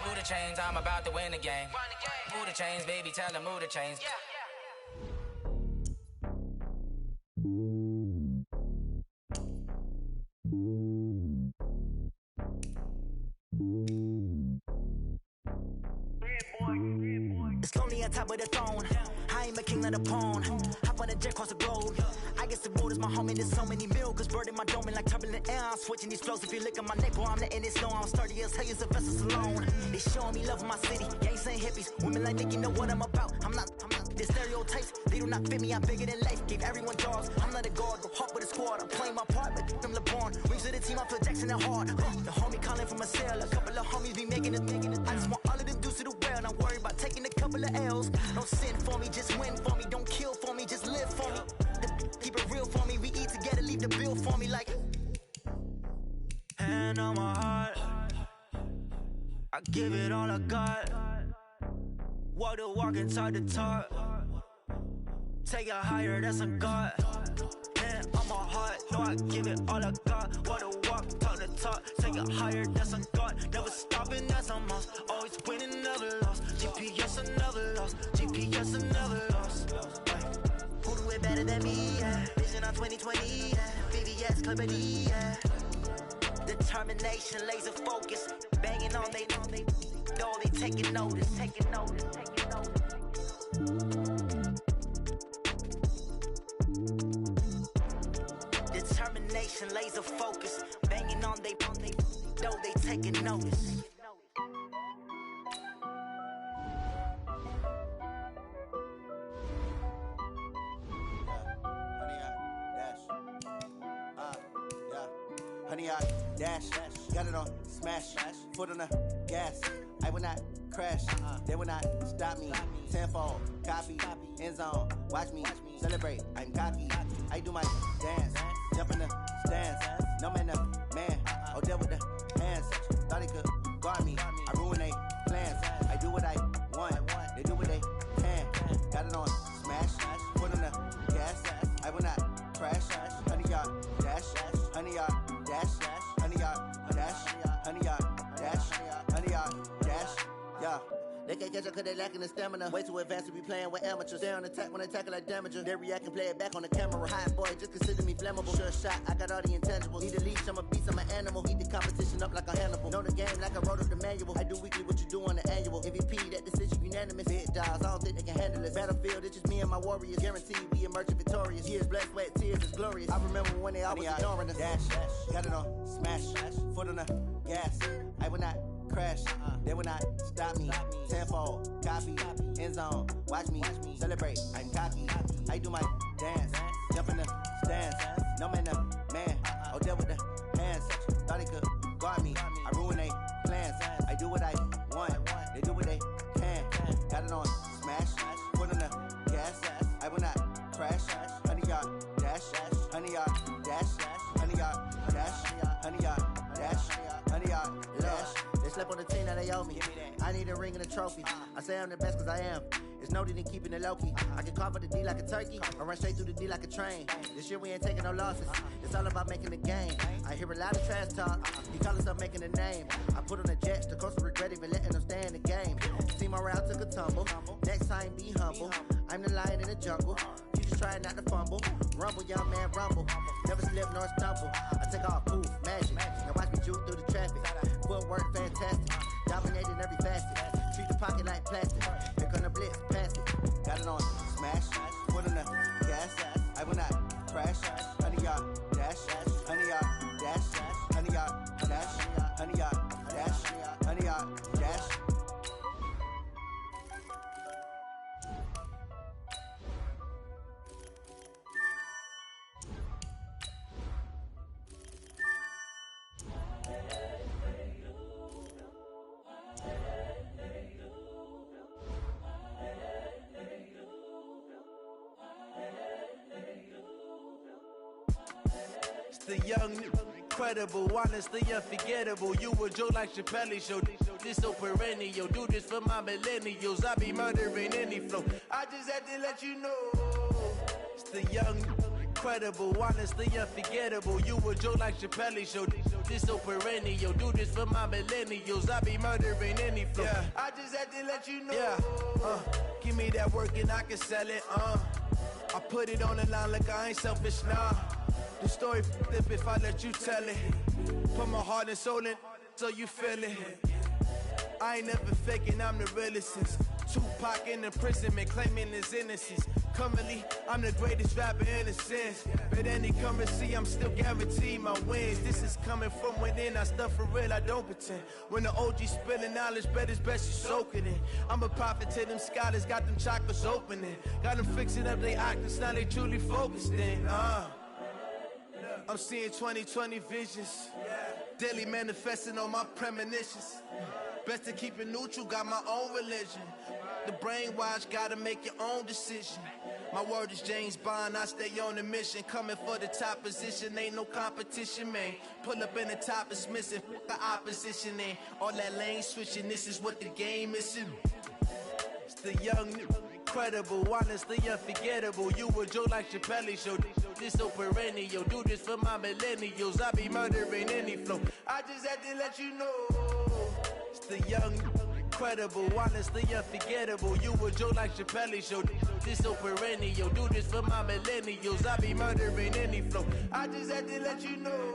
Move the chains, I'm about to win the game. Move the chains, baby, tell them move the chains. It's lonely on top of the throne. I ain't a king of the pawn. Hop on a jet across the globe. I guess the road is my home and there's so many milk. Bird in my dome and like turbulent air. I'm switching these flows. If you look at my neck, boy, I'm letting it slow. I'm sturdy as hell as a vessel alone. They showing me love in my city. Gangs ain't hippies. Women like Nick, you know what I'm about. I'm not. The stereotypes, they do not fit me. I'm bigger than life. Gave everyone jobs. I'm not a guard, but hawk with a squad. I'm playing my part, but them LeBron. Rings of the team, I feel Jackson and hard. The homie calling from a cell. A couple of homies be making it. I just want all of them dudes to the well. Not worry about taking a couple of L's. Don't sin for me, just win for me. Don't kill for me, just live for me. Keep it real for me. We eat give it all I got. Walk the walk and talk the talk. Take it higher, that's a God. Man, I'm a heart, no, I give it all I got. Walk the walk, talk the talk. Take it higher, that's a God. Never stopping, that's a must. Always winning, never lost. GPS, I never lost. GPS, I never lost. Who do it better than me? Yeah. Vision on 2020. Yeah. VVS, Clarity. Yeah. Determination, laser focus. Banging on they know they taking notice. Taking notice. Taking notice. Determination, laser focus. Banging on they know they taking notice. Honey, I dash, got it on smash, foot on the gas. I will not crash, they will not stop me. Tenfold, copy, end zone, watch me celebrate. I'm cocky, I do my dance, jump in the stands. No man, man, oh deal with the hands. Thought he could guard me, I ruin they plans. I do what I want, they do what they can. Got it on smash, foot on the gas. I will not crash, honey, y'all dash, honey, y'all dash, honey, y'all dash, honey, y'all dash, honey, y'all dash, yeah. They can't catch up cause they lacking the stamina. Way too advanced to be playing with amateurs. Stay on attack when they tackle like damager. They react and play it back on the camera. Hot boy, just consider me flammable. Sure shot, I got all the intangibles. Need a leash, I'm a beast, I'm an animal. Eat the competition up like a Hannibal. Know the game like I wrote up the manual. I do weekly what you do on the annual. MVP, that decision unanimous. Big dogs, I don't think they can handle it. Battlefield, it's just me and my warriors. Guaranteed we emerge victorious. Years, blood, sweat, tears, it's glorious. I remember when they always ignoring us. Dash, got it on smash, foot on the gas. I will not crash, they will not stop me. Tenfold, copy, end zone, watch me celebrate. I'm cocky, I do my dance, jump in the stands. No man, man, oh deal with the hands. Thought he could guard me, I ruin they plans. I do what I want, they do what they can. Got it on smash, foot on the gas. I will not crash, honey, y'all dash, honey, y'all dash, honey, y'all dash, honey, y'all dash, honey, y'all dash. They slept on the team that they owe me. I need a ring and a trophy. I say I'm the best cause I am. It's noted in keeping it low-key. I can carve up the D like a turkey, or run straight through the D like a train. This year we ain't taking no losses. It's all about making the game. I hear a lot of trash talk. He call himself making a name. I put on the jets, the coast regret even letting them stay in the game. Team morale took a tumble. Next time be humble. I'm the lion in the jungle. You just try not to fumble. Rumble, young man, rumble. Never slip nor stumble. I take off, poof, magic. Now watch me juke through the traffic. Footwork fantastic. Dominating every facet. Treat the pocket like plastic. Here come the blitz, pass it. Got it on smash. Foot on the gas. I will not crash. Honey, y'all dash. Honey, y'all dash. Honey, y'all dash. Honey, y'all dash. Honey, y'all dash. The young, incredible, honestly unforgettable. You a joke like Chappelle show. This so perennial. Do this for my millennials. I be murdering any flow. I just had to let you know. It's the young, incredible, honestly unforgettable. You a joke like Chappelle show. This so perennial. Do this for my millennials. I be murdering any flow. Yeah. I just had to let you know. Yeah. Give me that work and I can sell it. I put it on the line like I ain't selfish, nah. The story flip if I let you tell it. Put my heart and soul in so you feel it. I ain't never faking, I'm the realest since Tupac in imprisonment, claiming his innocence. Currently, I'm the greatest rapper in a sense. But any currency, I'm still guaranteed my wins. This is coming from within, I stuff for real, I don't pretend. When the OG spilling knowledge, bet it's best you soak it in. I'm a prophet to them scholars, got them chakras opening. Got them fixing up their octaves, now they truly focused in. I'm seeing 2020 visions, daily manifesting on my premonitions. Best to keep it neutral, got my own religion. The brainwash, gotta make your own decision. My word is James Bond, I stay on a mission. Coming for the top position, ain't no competition, man. Pull up in the top, it's missing, the opposition, ain't all that lane switching, this is what the game is. It's the young, incredible, honestly unforgettable. You a joke like Chappelle show, this so perennial. Do this for my millennials, I be murdering any flow. I just had to let you know. It's the young, incredible, honestly unforgettable. You a joke like Chappelle show, this so perennial. Do this for my millennials, I be murdering any flow. I just had to let you know.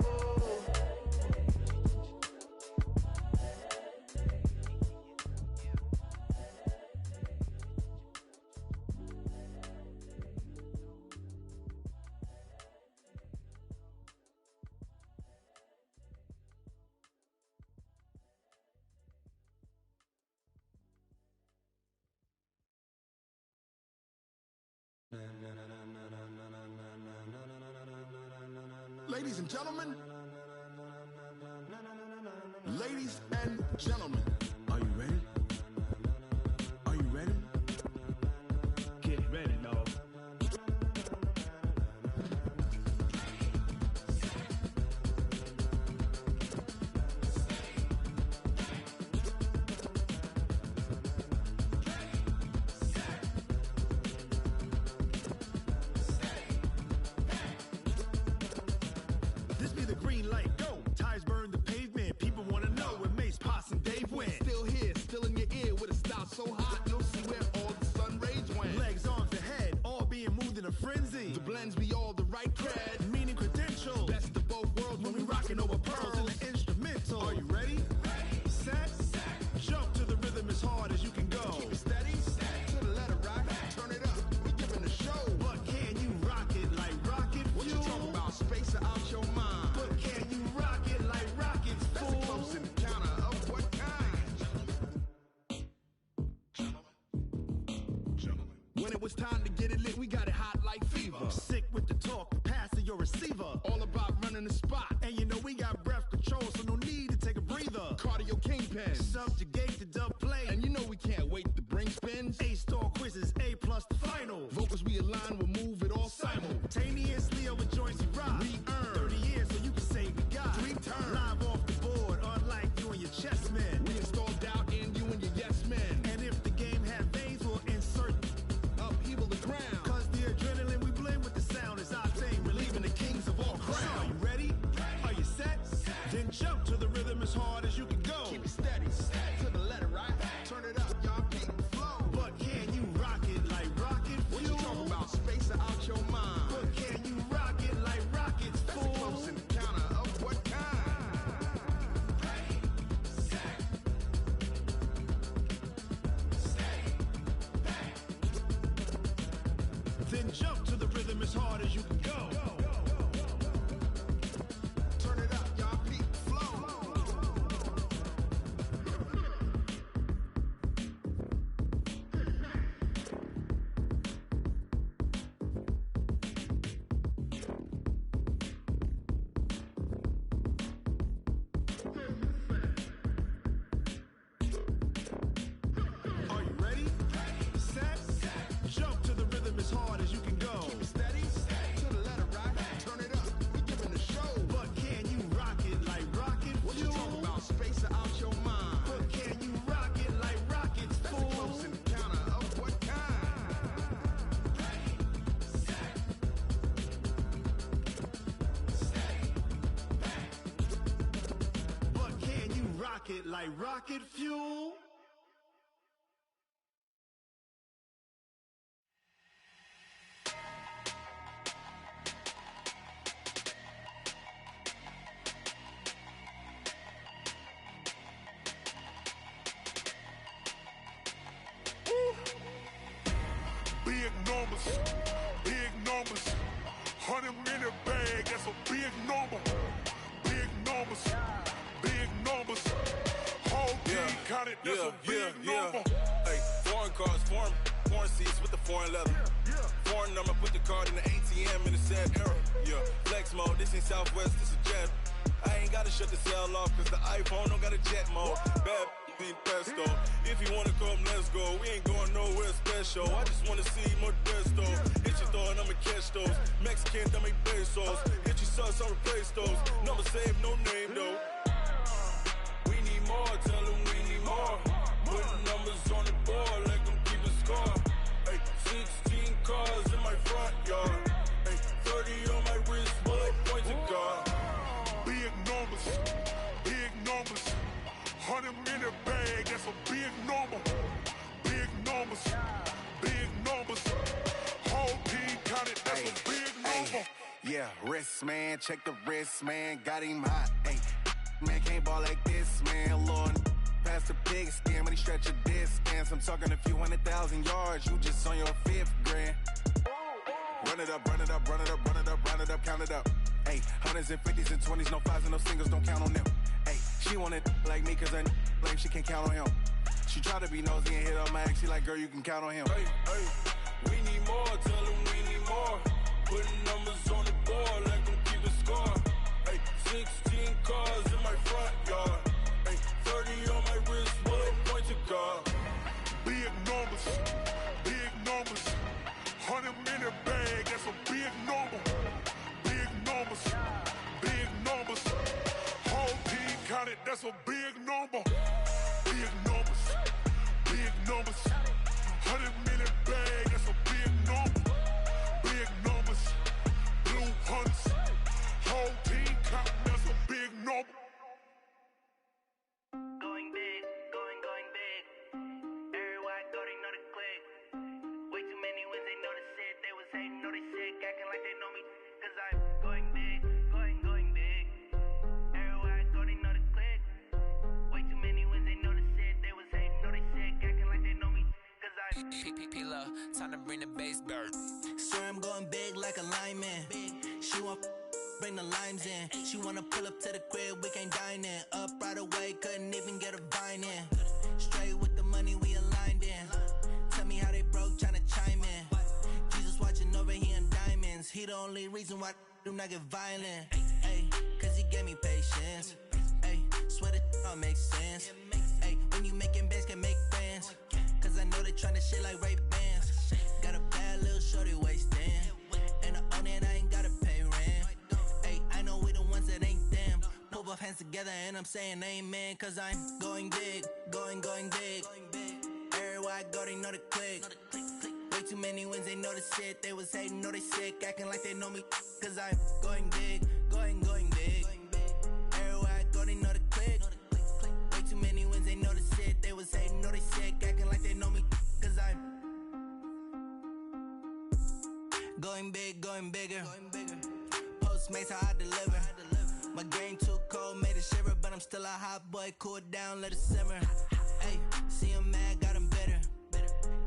Ladies and gentlemen, ladies and gentlemen, are you ready? Are you ready? Get ready, dog. This be the green light, go. Tires burn the pavement. People wanna know where Mace, Potts, and Dave went. Still here, still in your ear with a style so hot, you'll see where all the sun rays went. Legs, arms, the head, all being moved in a frenzy. The blends be all the right cred, meaning credentials. Best of both worlds when we rockin' over pearls in the instrumental. Are you ready? Set, jump to the rhythm as hard as you can go. Keep it steady, to the letter right. Turn it up, we giving a show. But can you rock it like rocket fuel? What you talking about? Space out your mind. But can you rock it like rockets, fool? That's a close encounter of what kind? Gentlemen. When it was time to get it lit, we got it hot like fever. Sick with the talk, passing your receiver. All about running the spot. And you know we got breath control, so no need to take a breather. Cardio kingpin, subjugate the dub play. And you know we can't wait to bring spins. A-star quizzes, A+ the final. Vocals we align, we'll move it all simultaneously over joints we rock. We earn 30 years so you can say we got 3 turns. Live off the board, unlike you and your chess men. We install doubt in you and your yes men. And if the game had veins, we'll insert upheaval the ground. Cause the adrenaline we blend with the sound is our thing, relieving the kings of all crowns. So are you ready? Are you set? Then jump to the rhythm as hard as you can go. Keep it steady, to the letter right. Turn it up, y'all beat the flow. But can you rock it like rocket fuel? What you talking about? Space out your mind. But can you rock it like rockets, fool? That's a close encounter of what kind? Then jump to the rhythm as hard as you can go. Turn it up, y'all beat the flow. Are you ready? Set, jump to the rhythm as hard as you can go. Keep it steady, to the letter right. Turn it up, we giving a show. But can you rock it like rocket fuel? What you talking about? Space out your mind. But can you rock it like rockets, fool? That's a close encounter of what kind? But can you rock it like rocket fuel? Big numbers, big numbers. 100-minute bag, that's a big number. Big numbers, big numbers. Whole team counted, that's a big number. Hey, foreign cars, foreign seats with the foreign leather. Foreign number, put the card in the ATM in the sad era. Yeah, flex mode, this ain't Southwest, this a jet. I ain't gotta shut the cell off, cause the iPhone don't got a jet mode. Bad 15 pesto. If you wanna come, let's go. We ain't going nowhere special. I just wanna see Modesto. Hit your thought, I'ma catch those. Mexican, that make pesos. Hit your sus, I'll replace those. Number save, no name though. We need more, tell them we need more. Putting numbers on the board like I'm keeping score. Ay, 16 cars in my front yard. Ay, 30 on my wrist, while I point to God. Big numbers, big numbers. 100 in a bag, that's a big number. Big numbers, big numbers. Whole team counted, that's a big number. Yeah, wrist man, check the wrist man, got him hot. Ay, man can't ball like this, man. Lord, past the pig skin, but he stretch a distance. I'm talking a few 100,000 yards, you just on your 5th grand. Run it up, run it up, run it up, run it up, run it up, count it up. Ay, hundreds and 50s and 20s, no 5s and no singles, don't count on them. Ay, she want it like me, cause I blame she can't count on him. She try to be nosy and hit on my ex, she like, girl, you can count on him. Hey, hey, we need more, tell them we need more. Putting numbers on the board like I'm keeping score. Hey, 16 cars in my front yard. Hey, 30 on my wrist, while I point to God. Big numbers, big numbers. 100 in a bag, that's a big number. Big numbers, big numbers. Whole team counted, that's a big number. Big numbers, big numbers. 100 in a bag, that's a big number. Big numbers, blue hunts. Whole team counting, that's a big number. Going big, going big. Everywhere I go, they know the click. Way too many wins, they know the shit. They was hating, know they sick, acting like they know me. Cause I'm going big, going big. Everywhere I go, they know the click. Way too many wins, they know the shit. They was hating, know they sick, acting like they know me. Cause I'm P-P-P-Love, time to bring the bass bird. Swear I'm going big like a lineman. She want bring the limes in. She wanna pull up to the crib, we can't dine in. Up right away, couldn't even get a vine in. Straight with the money, we aligned in. Tell me how they broke, tryna chime in. Jesus watching over here in diamonds. He the only reason why I do not get violent. Ay, cause he gave me patience. Ay, swear that all makes sense. Ay, when you making bands, can make friends. Cause I know they tryna shit like Ray-Bans. Got a bad little shorty wasting. And I own it, I ain't gotta pay rent. Ay, I know we the ones that ain't them. Pull both hands together and I'm saying amen. Cause I'm going big, going big. Everywhere I go, they know the click. Way too many wins, they know the shit. They was hating, know they sick, acting like they know me. Cause I'm going big, going big. Everywhere I go, they know the click. Way too many wins, they know the shit. They was hating, know they sick, acting like they know me. Cause I'm going big, going bigger. Postmates, how I deliver. My game too cold, made it shiver. But I'm still a hot boy, cool it down, let it simmer. Hey, see him mad, got him bitter.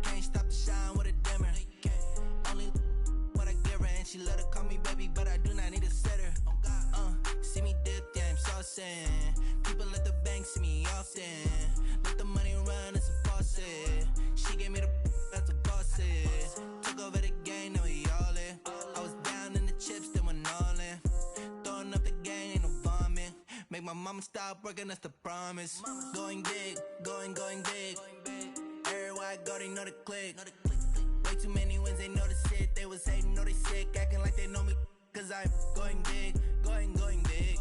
Can't stop the shine with a dimmer. Only what I give her, and she let her call me baby, but I do not need a sitter. See me dip, yeah, I'm saucing. People at the bank see me often. Let the money run, it's a faucet. She gave me the that's a boss is. Took over the game, now we all in. I was down in the chips, then went all in. Throwing up the gang, ain't no vomit. Make my mama stop working, that's the promise. Going big, going big. Everywhere I go, they know the click. Way too many wins, they know the shit. They was hating, know they sick, acting like they know me. Cause I'm going big, going big.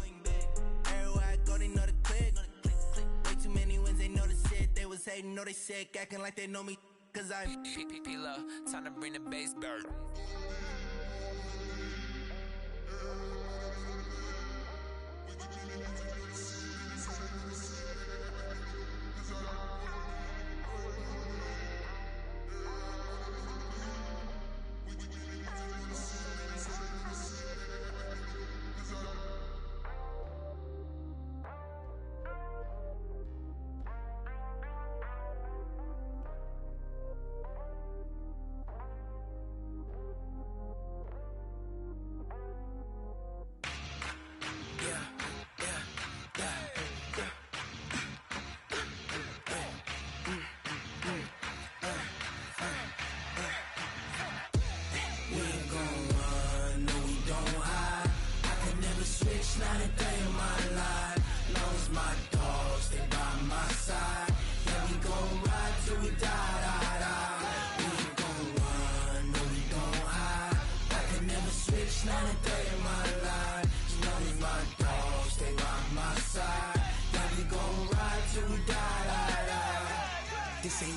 Everywhere I go, they know the click. Way too many wins, they know the shit. They was hating, know they sick, acting like they know me. Cause I'm P-P-P-Love, time to bring the bass bird.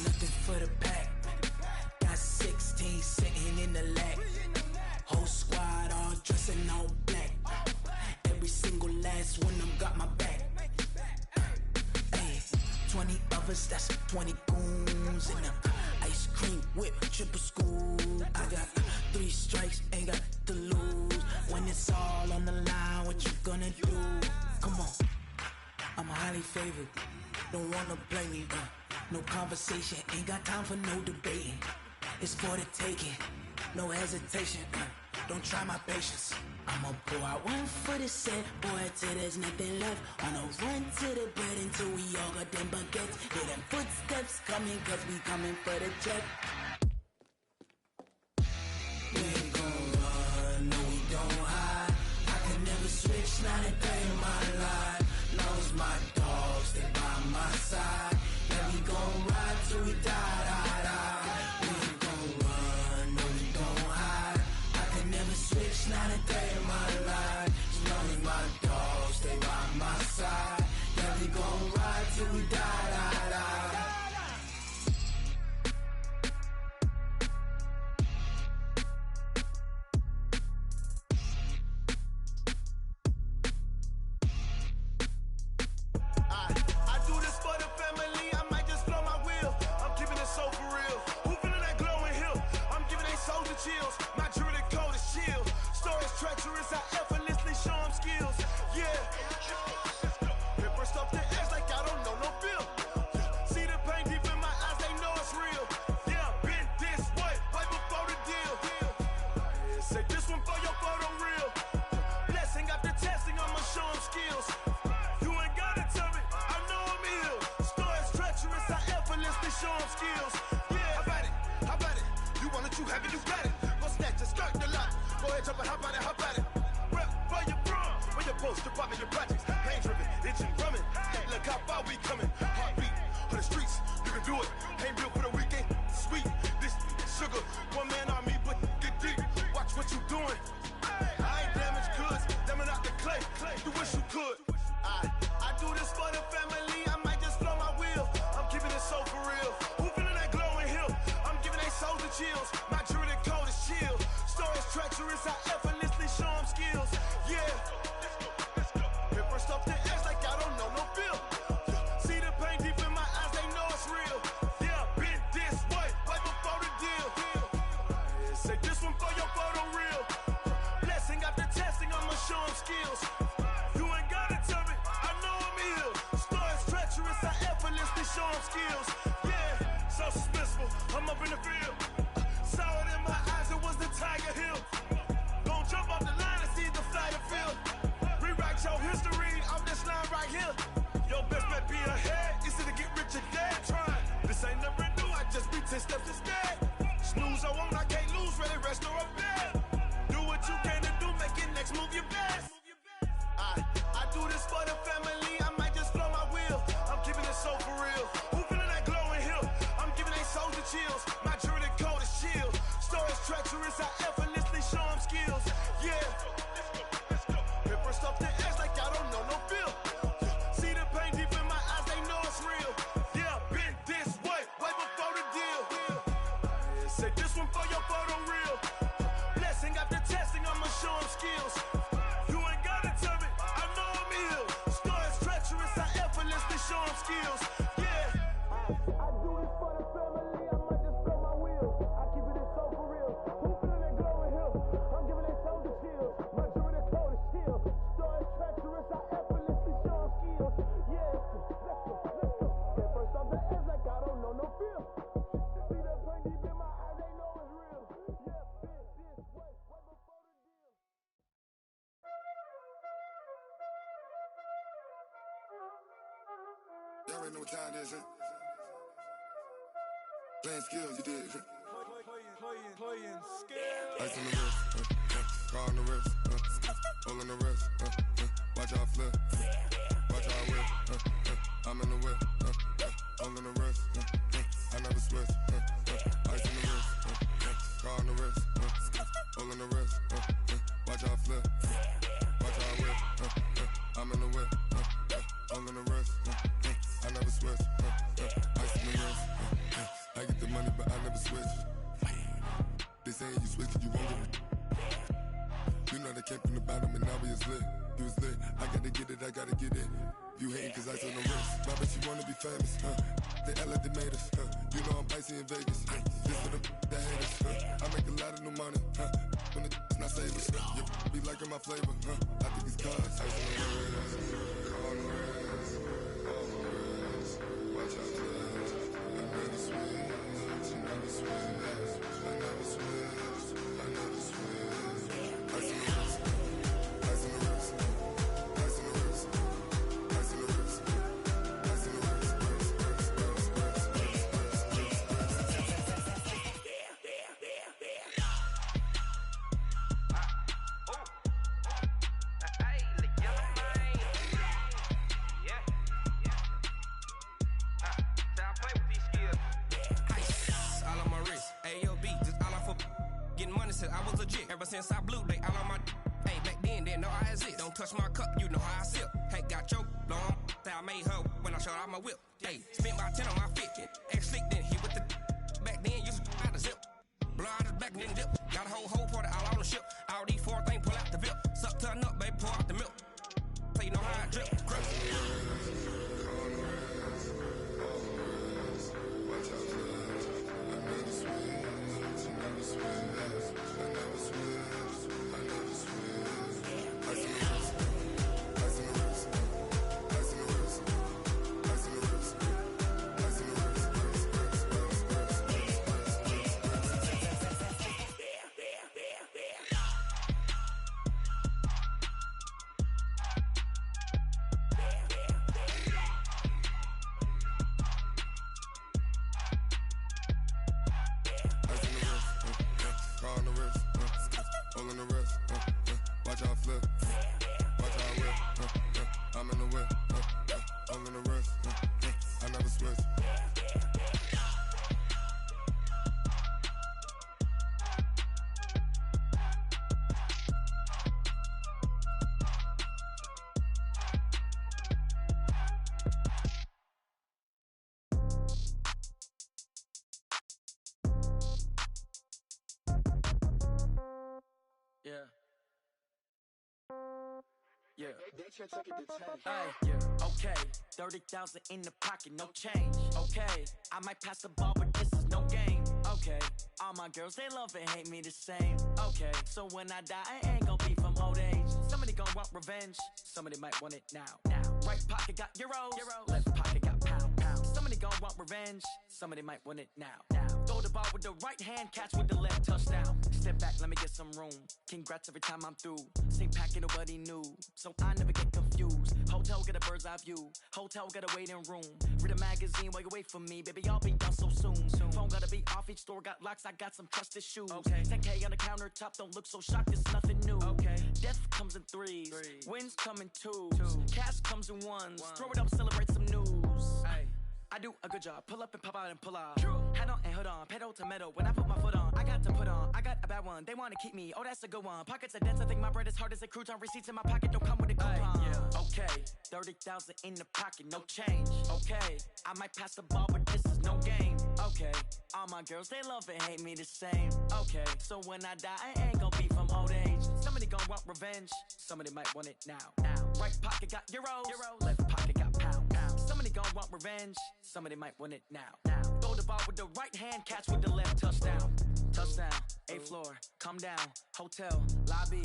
nothing for the pack. Got 16 sitting in the lap. Whole squad all dressing all black. Every single last one of them got my back. Hey, 20 of us, that's 20 goons in them. Ice cream whip, triple scoop. I got 3 strikes, ain't got to lose. When it's all on the line, what you gonna do? Come on, I'm highly favored. Don't wanna blame me. No conversation, ain't got time for no debating. It's for the taking, no hesitation. Don't try my patience. I'ma pour out one for the set, boy, till there's nothing left. On a run to the bread until we all got them baguettes. Hear them footsteps coming, cause we coming for the check. We ain't gon' run, no we don't hide. I can never switch, not a day in my life. Knows my dogs, they by my side. Yeah, we gon' ride till we die, die, die. We ain't gon' run, no we don't hide. I can never switch, not a day in my life. Knows my dogs, they by my side. Yeah, we gon' ride till we die, die, die. I do this for the family, I might just blow my wheel. I'm keeping it so for real. Who feeling that glowing hill? I'm giving they soldier chills. My jewelry code is chill. Stories treacherous, I effortlessly show them skills. Yeah. Hit first off the edge like I don't know no feel. See the pain deep in my eyes, they know it's real. Yeah, been this way, right before the deal. Say this one for your photo real. Blessing after testing, I'ma show them skills. You ain't gotta tell me, I know I'm ill. Stories treacherous, I effortlessly show them skills. Yeah, how about it? How about it? You want it, you have it, you got it. Go snatch it, skirt the lot. Go ahead, jump it, how about it, how about it? Rep for your bro, for your post, your pop, and your projects. Pain driven, itching, drumming. Look how far we coming. Heartbeat for the streets, you can do it. Ain't built for the weekend, sweet. This sugar, one man army, but get deep. Watch what you doing. I ain't damaged goods, damn out the clay. You wish you could. I do this for the family, I might just blow my wheel. I'm keeping it so for real. Who feeling that glowing hill? I'm giving they soldier chills. My jewelry code is chill. Stories treacherous, I effortlessly show them skills. Yeah. Hit first off the edge like I don't know no feel. See the pain deep in my eyes, they know it's real. Yeah, been this way, right before the deal. Say this one for your photo real. Blessing after testing, I'ma show them skills. You ain't gotta tell me, I know I'm ill. Stories treacherous, I effortlessly show them skills. Yeah, so suspenseful, I'm up in the field. Saw it in my eyes, it was the Tiger Hill. Gon' jump off the line and see the flight of field. Rewrite your history off this line right here. Your best bet be ahead, easy to get rich or dead. Trying, this ain't never new, I just be 10 steps instead. Snooze I won't, I can't lose, ready, rest or up bed. Do what you can to do, make it next move your best. I do this for the family, I might just blow my wheel. I'm keeping it so for real. Who feeling that glowing hill? I'm giving they soldier chills. My jewelry code is chill. Stories treacherous, I effortlessly show them skills. Yeah. Hit first off the edge like I don't know no feel. See the pain deep in my eyes, they know it's real. Yeah, been this way, right before the deal. Say this one for your photo real. Blessing after testing, I'ma show them skills. You ain't gotta tell me, I know I'm ill. Stories treacherous, I effortlessly show them skills. Yeah. I do this for the family, I might just blow my wheel. I keep it so for real. Who feeling that glowing hill? I'm giving they soldier chills. My jewelry code is chill. Stories treacherous, I effortlessly show them skills. Yeah, let's go. Get first off the edge like I don't know no feel. See that pain deep in my eyes, they know it's real. Yeah, been this way, right before the deal. Y'all already know what time it is, huh? Playing skills, you did. Playing skills. Ice on the wrist, car on the wrist, hole on the wrist, watch out flip, watch out whip, I'm in the whip, hole on the wrist, I never switch, ice on the wrist, car on the wrist, hole on the wrist, watch out flip, watch out whip, I'm in the whip, hole on the wrist, I never switch, ice on the wrist, I get the money, but I never switch. They saying you switch, you won't get it. You know they came from the bottom and now we is lit. You was lit, I gotta get it, I gotta get it. You hating cause I took no risks. My bitch, you wanna be famous, huh? They act like they made us, huh? You know I'm icy in Vegas, huh? This for the that hate us, huh? I make a lot of new money, huh? When the not saving, you be liking my flavor, huh? I think it's cause ice on the wrist, on the wrist, on the wrist. Watch out, cuz I never switch, I never switch, I never switch, I never switch. Ice on the wrist, ice on the wrist, ice on the wrist, ice on the wrist, ice on the wrist, Said I was legit ever since I blew. They all on my. Hey, back then didn't know I exist. Don't touch my cup, you know how I sip. Hey, got choked, long. I made her when I showed out my whip. Hey, spent about 10 on my fit. Ex-slick then hit with the. Back then used to out the zip. Blow out his back and then dip. Got a whole party all on the ship. All these 4 things pull out the VIP. Suck to a nut, baby, pour out the milk. So you know how I drip. Grip. Yeah. Yeah. Okay. 30,000 in the pocket, no change. Okay. I might pass the ball, but this is no game. Okay. All my girls, they love and hate me the same. Okay. So when I die, I ain't gonna be from old age. Somebody gonna want revenge. Somebody might want it now. Right pocket got euros. Left pocket got pound. Somebody gonna want revenge. Somebody might want it now. Throw the ball with the right hand, catch with the left, touchdown. Step back, let me get some room. Congrats every time I'm through. Same packet, nobody knew. So I never get confused. Hotel get a bird's eye view. Hotel get a waiting room. Read a magazine while you wait for me. Baby, I'll be done so soon. Phone gotta be off, each store got locks. I got some trusted shoes. 10K on the countertop, don't look so shocked, it's nothing new. Death comes in threes. Wins come in twos. Cash comes in ones. Throw it up, celebrate some news. I do a good job. Pull up and pop out and pull off. Hat on and hood on. Pedal to metal. When I put my foot on, I got to put on. I got a bad one. They want to keep me. Oh, that's a good one. Pockets are dense. I think my bread is hard as a crouton. Receipts in my pocket don't come with a coupon. Okay. 30,000 in the pocket. No change. Okay. I might pass the ball, but this is no game. Okay. All my girls, they love and hate me the same. Okay. So when I die, I ain't gonna be from old age. Somebody gonna want revenge. Somebody might want it now. Right pocket got euros. Left pocket got pound. Somebody gonna want revenge. Somebody might want it now. Throw the ball with the right hand, catch with the left, touchdown. Touchdown, 8th floor, come down, hotel, lobby.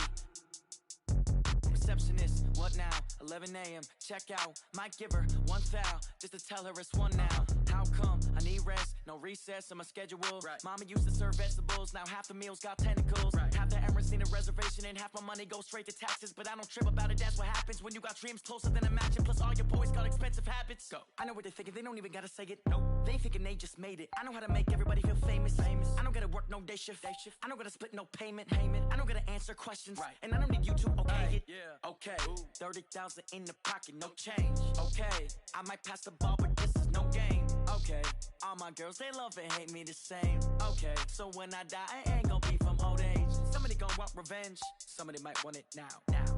Receptionist, what now? 11 a.m., check out. Might give her one foul, just to tell her it's one now. How come? I need rest, no recess in my schedule. Mama used to serve vegetables, now half the meals got tentacles. Half the Emirates need a reservation and half my money goes straight to taxes. But I don't trip about it, that's what happens when you got dreams closer than a matching. Plus all your boys got expensive habits. Go. I know what they're thinking, they don't even gotta say it. Nope. They thinking they just made it. I know how to make everybody feel famous. I don't gotta work no day shift. I don't gotta split no payment. I don't gotta answer questions. And I don't need you to okay it. Okay. 30,000 in the pocket, no change. Okay. I might pass the ball, but this is no game. Okay. All my girls, they love and hate me the same. Okay. So when I die, I ain't gonna be from old age. Somebody gonna want revenge. Somebody might want it now.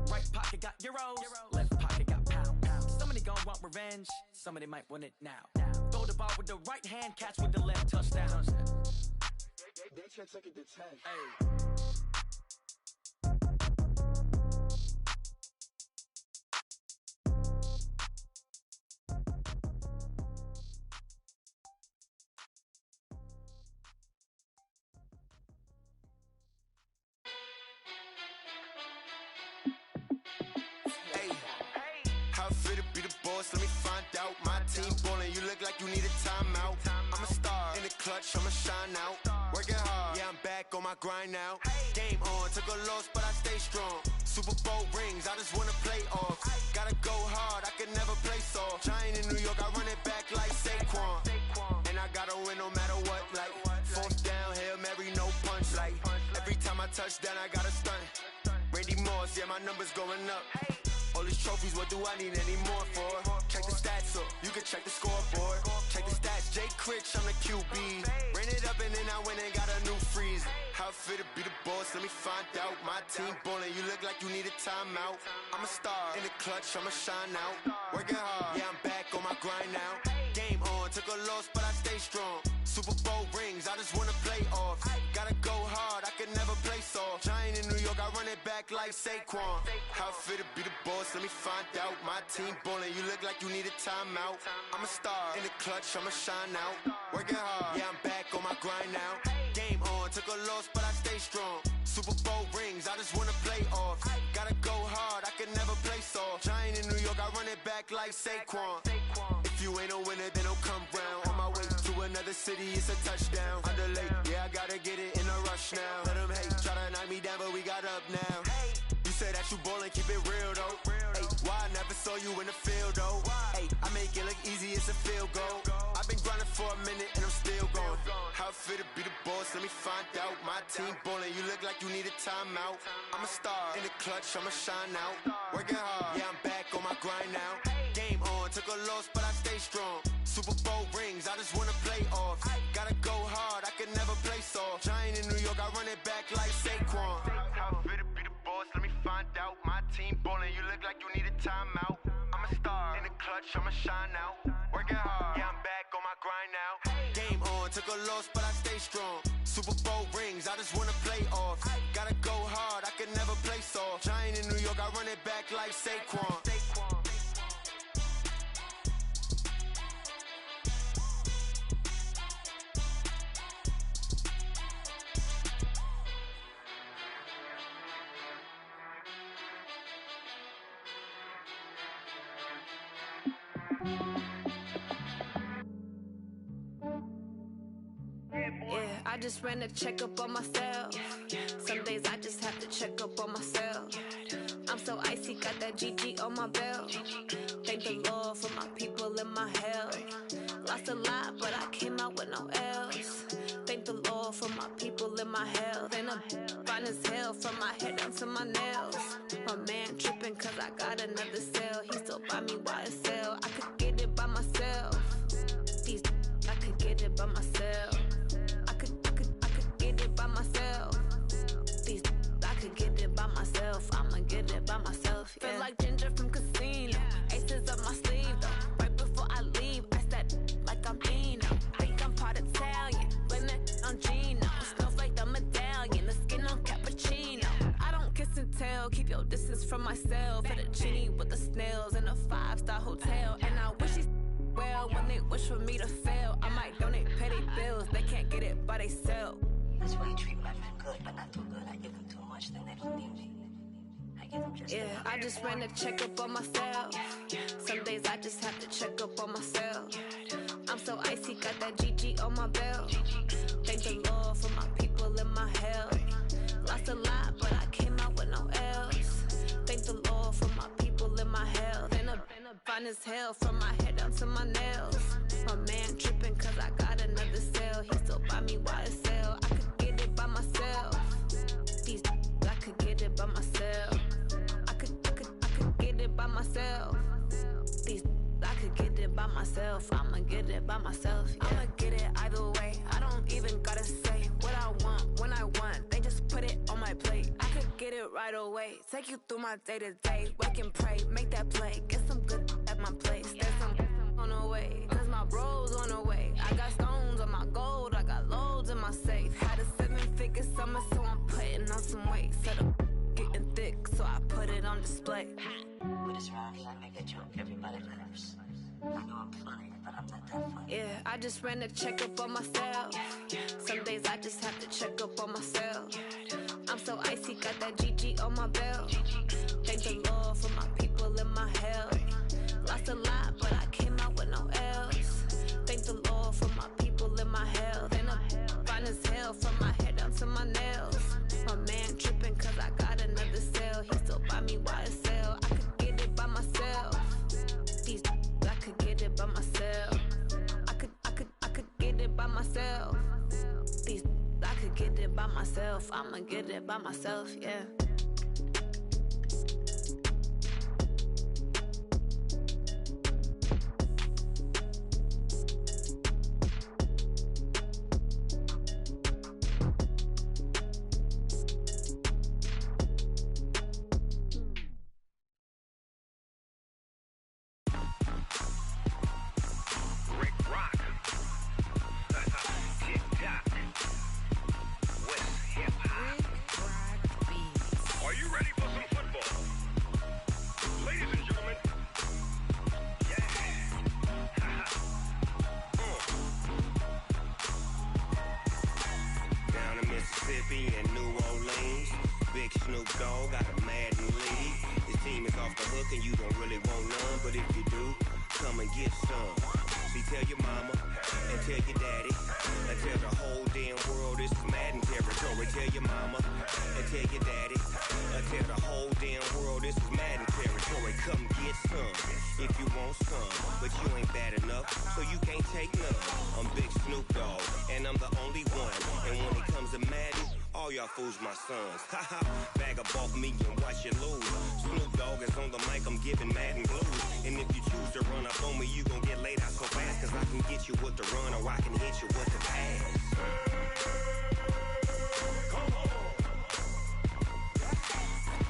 Right pocket got euros. Left pocket got pound. Somebody gonna want revenge. Somebody might want it now. Throw the ball with the right hand, catch with the left, touchdown. can't take it to 10. Hey. How fit to be the boss? Let me find out. My team ballin', you look like you need a timeout. I'm a star in the clutch, I'ma shine out. Working hard, yeah, I'm back on my grind now. Game on, took a loss, but I stay strong. Super Bowl rings, I just wanna play off. Gotta go hard, I can never play soft. Giant in New York, I run it back like Saquon. And I gotta win no matter what, like fourth down, Hail Mary, no punch. Like every time I touch down, I gotta stunt. Randy Moss, yeah, my numbers going up. All these trophies, what do I need any more for? Check the stats up, you can check the scoreboard. Check the stats, Jay Critch, I'm the QB. Ran it up and then I went and got a new freeze. How fit to be the boss, let me find out. My team ballin', you look like you need a timeout. I'm a star in the clutch, I'ma shine out. Working hard, yeah, I'm back on my grind now. Game on, took a loss, but I stay strong. Super Bowl rings, I just wanna play off. Gotta go hard, I can never play soft. Giant in New York, I run it back like Saquon. How fit to be the boss, let me find out. My team ballin', you look like you need a timeout. I'm a star in the clutch, I'ma shine out. Working hard, yeah, I'm back on my grind now. Game on, took a loss, but I stay strong. Super Bowl rings, I just wanna play off. Gotta go hard, I can never play soft. Giant in New York, I run it back like Saquon. If you ain't a winner, then don't come round. On my way to another city, it's a touchdown. Underlay, yeah, I gotta get it in a rush now. Let them hate, try to knock me down, but we got up now. You say that you ballin', keep it real though. Hey, why I never saw you in the field though? Hey, I make it look easy, it's a field goal. I've been grinding for a minute and I'm still going. How fit to be the boss, let me find out. My team ballin', you look like you need a timeout. I'm a star in the clutch, I'ma shine out. Working hard, yeah, I'm back on my grind now. Game on, took a loss, but I stay strong. Super Bowl rings, I just wanna play off. Gotta go hard, I can never play soft. Giant in New York, I run it back like Saquon. How fit to be the boss, let me find out. My team ballin', you look like you need a timeout. I'm a star in the clutch, I'ma shine out. Working hard, yeah, I'm back on my grind now. Game on, took a loss, but I stay strong. Super Bowl rings, I just wanna play off. Gotta go hard, I can never play soft. Giant in New York, I run it back like Saquon. Yeah, I just ran a checkup on myself. Some days I just have to check up on myself. I'm so icy, got that GG on my belt. Thank the Lord for my people and my health. Lost a lot, but I came out with no L's. Thank the Lord for my people and my health. And I'm fine as hell from my head down to my nails. My man tripping cause I got another cell. He still buy me YSL. I could get it by myself. These I could get it by myself. I could get it by myself. These I could get it by myself. I'ma get it by myself. Yeah. Feel like Ginger from Casino. Aces up my sleeve though. Right before I leave, I said like I'm Eno. Think I'm part Italian. Blame that on Gino. Smells like the medallion. The skin on cappuccino. I don't kiss and tell. Keep your distance from myself. At a genie with the snails in a 5-star hotel. And I wish he's well when they wish for me to fail. I might donate petty bills. They can't get it by they sell. That's why you treat my friend good, but not too good. I give them too much, then they don't need me. I give them just yeah, I just ran a checkup on myself. Some days I just have to check up on myself. I'm so icy, got that GG on my belt. Thank the Lord for my people and my health. Lost a lot, but I came out with no L's. Thank the Lord for my people and my health. And I'm fine as hell from my head down to my nails. My man tripping cause I got another cell. He still buy me YSL. I could get it by myself. These I could get it by myself. I could get it by myself. These I could get it by myself. I'ma get it by myself. Yeah. I'ma get it either way. I don't even gotta say what I want when I want. They just put it on my plate. I could get it right away. Take you through my day to day. Wake and pray, make that play. Get some good at my place. There's some on the way. Cause my bro's on the way. I got stones on my gold. I got loads in my safe. Had a 7 like, But it's around here, I make a joke, everybody laughs. I know I'm funny, but I'm not that funny. yeah, I just ran a checkup on myself. Some days I just have to check up on myself. I'm so icy, got that GG on my belt. Thank the Lord for my people in my health. Lost a lot, but I came out with no else. Thank the Lord for my people in my health. And I'm fine as hell from my head down to my nails. My man tripping cause I got another cell. He still buy me YSL. I could get it by myself. These I could get it by myself. I could get it by myself. These I could get it by myself. I'ma get it by myself, yeah. Fools my sons. Haha, bag up off me and watch you lose. Snoop Dogg is on the mic, I'm giving Madden blues. And if you choose to run up on me, you gon' get laid out so fast. Cause I can get you with the run or I can hit you with the pass.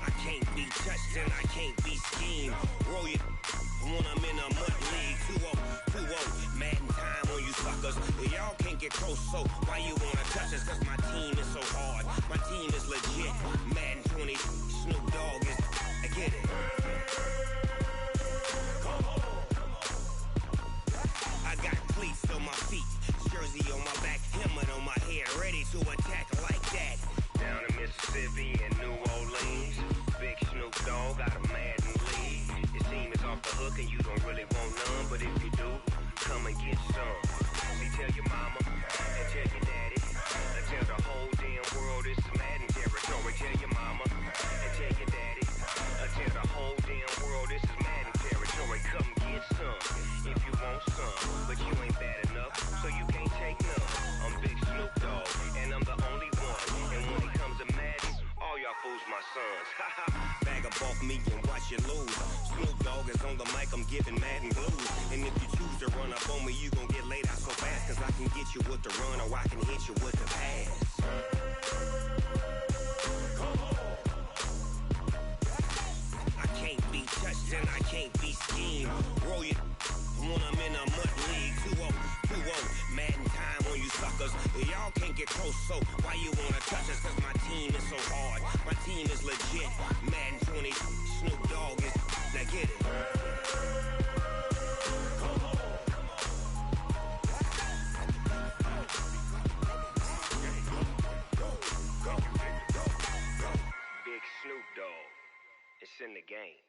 I can't be touched and I can't be schemed. Roll you when I'm in a mud league. 2-0, Madden time on you suckers. Y'all can't get close, so why you wanna touch us? Cause my team is so hard. My team is legit. Madden 20, Snoop Dogg is. I get it. I got cleats on my feet, jersey on my back, helmet on my head, ready to attack like that. Down in Mississippi and New Orleans, big Snoop Dogg got a Madden league. His team is off the hook and you don't really want none, but if you do, come and get some. See, tell your mama and tell your daddy, and tell the whole damn world this is Madden territory. Tell your mama and tell your daddy, and tell the whole damn world this is Madden territory. Come get some if you want some, but you ain't bad enough, so you can't take none. I'm Big Snoop Dogg, and I'm the only one. And when it comes to Madden, all y'all fools my sons. Haha, bag up off me and watch you lose. Snoop Dogg is on the mic, I'm giving Madden blues. And if you choose to run up on me, you gon' get laid out so fast. Cause I can get you with the run or I can hit you with the pass. I can't be touched and I can't be schemed. Roll you when I'm in a mud league. 2-0, Madden time on you suckers. Y'all can't get close, so why you wanna touch us? Cause my team is so hard. My team is legit. Madden 20, Snoop Dogg is. Now get it. Big Snoop Dogg. It's in the game.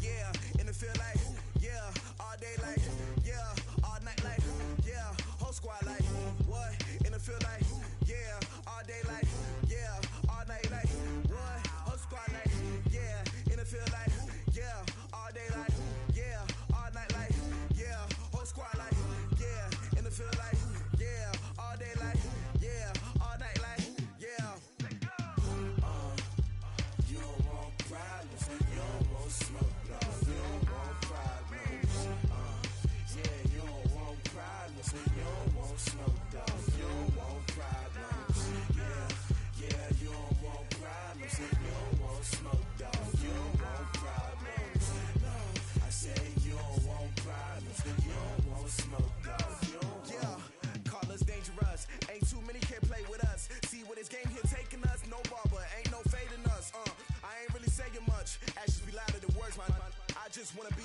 Yeah, in the field like, yeah, all day like, yeah, all night like, yeah, whole squad like, what? In the field like, yeah, all day like, yeah, all night like, what? Whole squad like, yeah, in the field like, yeah, all day like, yeah, all night like, yeah, whole squad like, yeah, in the field like, yeah, all day like, yeah, all night like,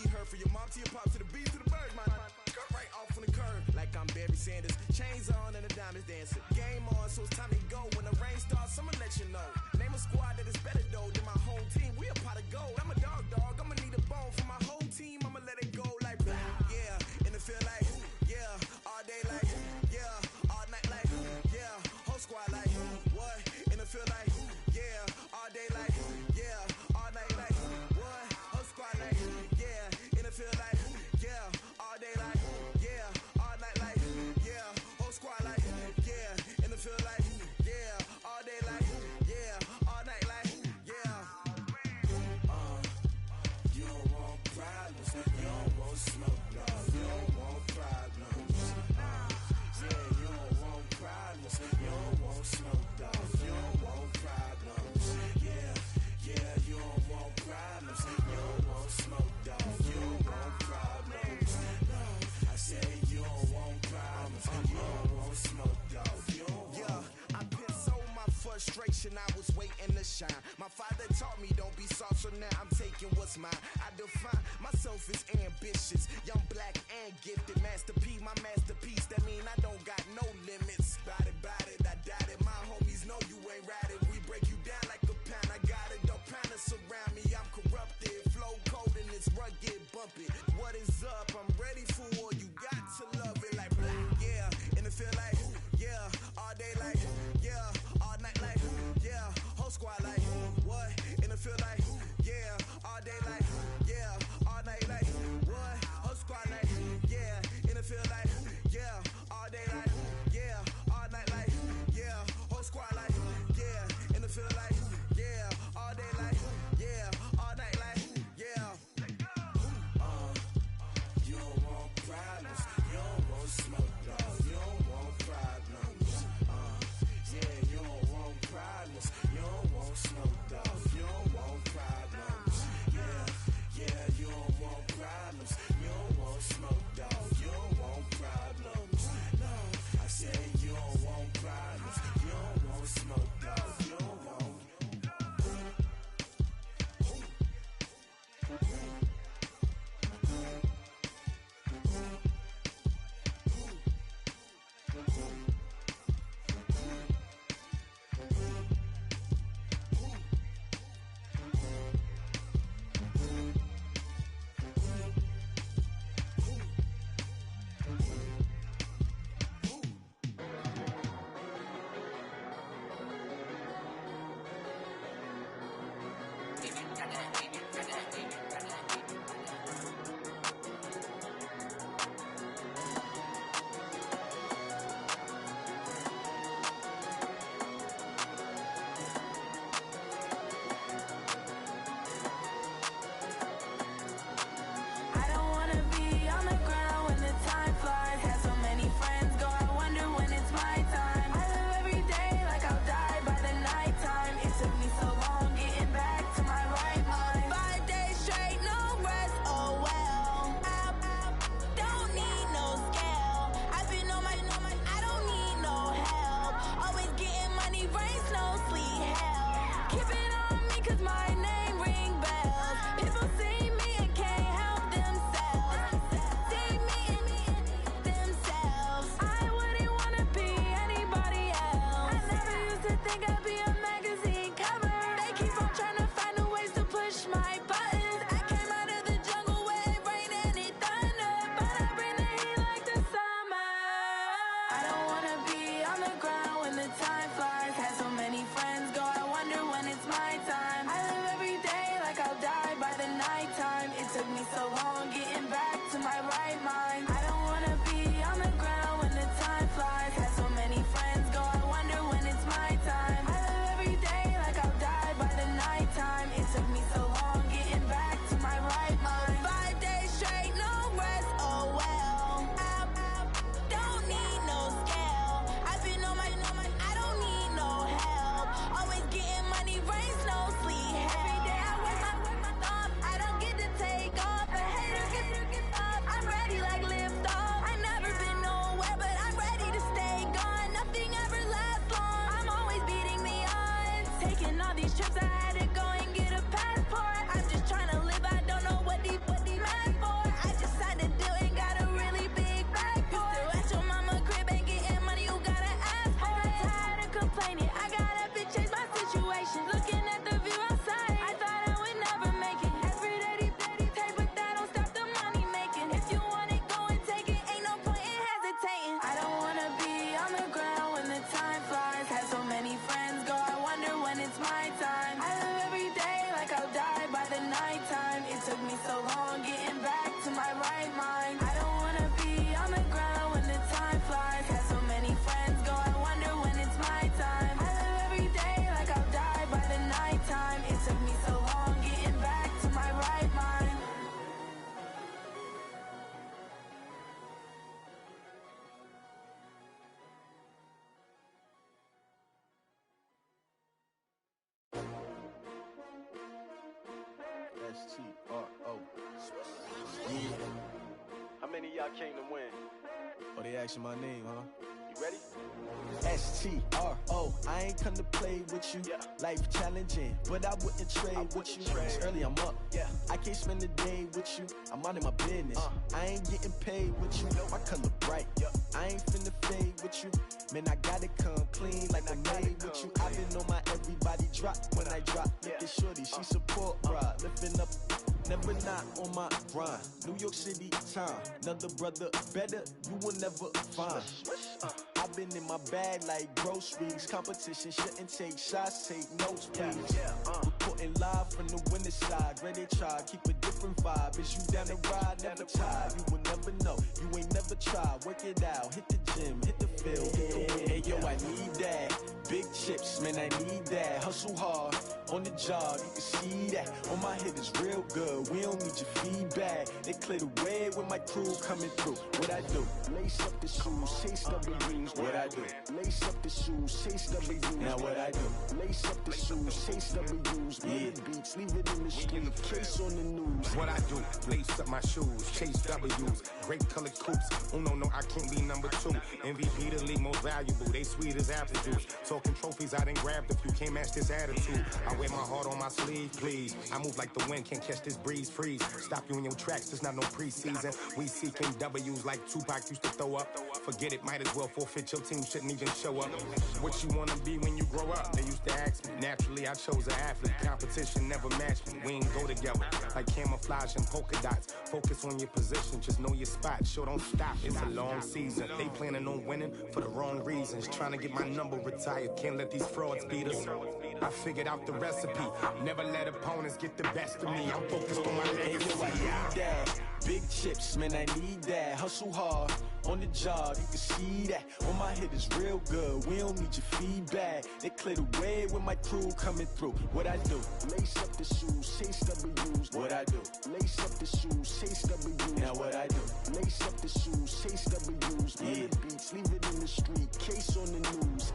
heard from your mom to your pop to the beat to the birds, man. Cut right off on the curb, like I'm Barry Sanders. Chains on and the diamonds dancing. Game on, so it's time to go. When the rain starts, I'ma let you know. Name a squad that is better though than my home team. We a pot of gold. I'm a dog. I'ma need a bone for my whole team. I'ma let it go like blah. Yeah, and it feel like yeah, all day like yeah, all night like yeah, whole squad like what? And it feel like yeah, all day like yeah, all night like what? Whole squad like yeah, and it feel like yeah, all day like yeah, all night like yeah, whole squad like yeah, and it feel like yeah, all day like yeah, all night like yeah. You don't want problems, you don't want smoke, no, you don't want problems. Yeah, you don't want problems, you don't want smoke, no, you don't want problems. Yeah, you don't want problems, you don't want smoke, dog, you don't want problems. No, I said you don't want problems, you don't want smoke, dog, you don't want. Yeah, I pissed so my frustration, I was waiting to shine. My father taught me don't be soft, so now I'm taking what's mine. I define myself as ambitious, young, black, and gifted. Master P, my masterpiece. That mean I don't got no limits. Bout it, I doubt it. My homies know you ain't ride it. We break you down like a pound. I got it, don't pound to surround me. I'm corrupted, flow cold and it's rugged, bumpy. What is up? I'm ready for war. You got to love it like blah. Yeah, and it feel like yeah, all day like yeah, all night like yeah, whole squad like what? And it feel like yeah, all day like yeah, all night like what? Whole squad like yeah, and it feel like yeah, all day like yeah, all night like S-T-R-O. Yeah. How many of y'all came to win? Oh, they asking my name, huh? You ready? S-T-R-O. I ain't come to play with you. Yeah. Life challenging, but I wouldn't trade with you. It's early, I'm up. Yeah. I can't spend the day with you. I'm minding my business. I ain't getting paid with you. My color bright. I ain't finna fade with you. Man, I gotta come clean like I'm made with you. I've been on my everybody drop. When I drop, look at shorty, she support, bruh. Lifting up, never not on my grind. New York City time, another brother better, you will never find. I've been in my bag like groceries. Competition shouldn't take shots, take notes, please. Reporting live from the winning side. Ready to try, keep a different vibe. Is you down the ride, never tired. You will never know, you ain't never tried. Work it out, hit the gym, hit the field, hit the win. Hey yo, I need that. Big chips, man, I need that. Hustle hard, on the job, you can see that. On my head is real good, we don't need your feedback. They clear the way with my crew coming through. What I do? Lace up the shoes, chase W's. What I do? Lace up the shoes, chase W's. Now what I do? Lace up the shoes, chase W's. Yeah. Beats, leave it in the street, case on the news. What I do? Lace up my shoes, chase W's. Great colored coops. Oh no, I can't be number 2. MVP the league most valuable. They sweet as apple juice. Talking trophies, I done grabbed a few. Can't match this attitude. I wear my heart on my sleeve, please. I move like the wind, can't catch this breeze. Freeze. Stop you in your tracks. There's not no preseason. We seeking W's like Tupac used to throw up. Forget it, might as well forfeit. Your team shouldn't even show up. What you wanna be when you grow up? They used to ask me. Naturally, I chose an athlete. Competition never matched me. We ain't go together like camouflage and polka dots. Focus on your position, just know your spot. Sure, don't stop. It's a long season. They planning on winning for the wrong reasons. Trying to get my number retired. Can't let these frauds beat us. I figured out the recipe. Never let opponents get the best of me. I'm focused on my legacy. I need that. Big chips, man, I need that. Hustle hard, on the job, you can see that. On my head is real good, we don't need your feedback. They clear the way with my crew coming through. What I do? Lace up the shoes, chase W's. What I do? Lace up the shoes, chase W's. Now what I do? Lace up the shoes, chase W's. Yeah. Beats, leave it in the street, case on the news.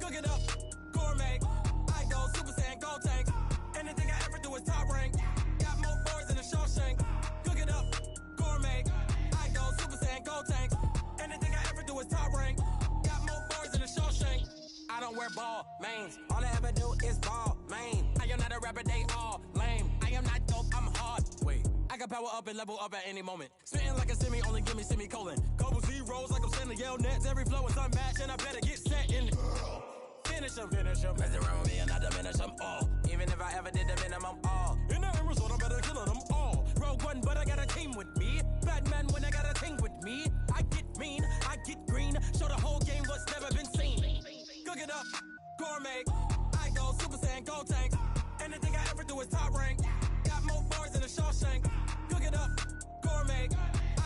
Cook it up, gourmet. I go Super Saiyan, gold tank. Anything I ever do is top rank. Got more boys than a Shawshank. Cook it up, gourmet. I go Super Saiyan, gold tank. Anything I ever do is top rank. Got more boys than a Shawshank. I don't wear ball mains. All I ever do is ball main. I am not a rapper, they all lame. I am not dope, I'm hard. Wait, I can power up and level up at any moment. Spitting like a semi, only give me semicolon. Couple zeros like I'm sending yell nets. Every flow is unmatched and I better get set in. Finish them. Mess around with me and I diminish them all. Even if I ever did the minimum all. In the result, I better kill them all. Rogue One, but I got a team with me. Batman when I got a thing with me. I get mean, I get green. Show the whole game what's never been seen. Cook it up, gourmet. I go Super Saiyan, gold tank. Anything I ever do is top rank. Got more bars than a Shawshank. Cook it up, gourmet.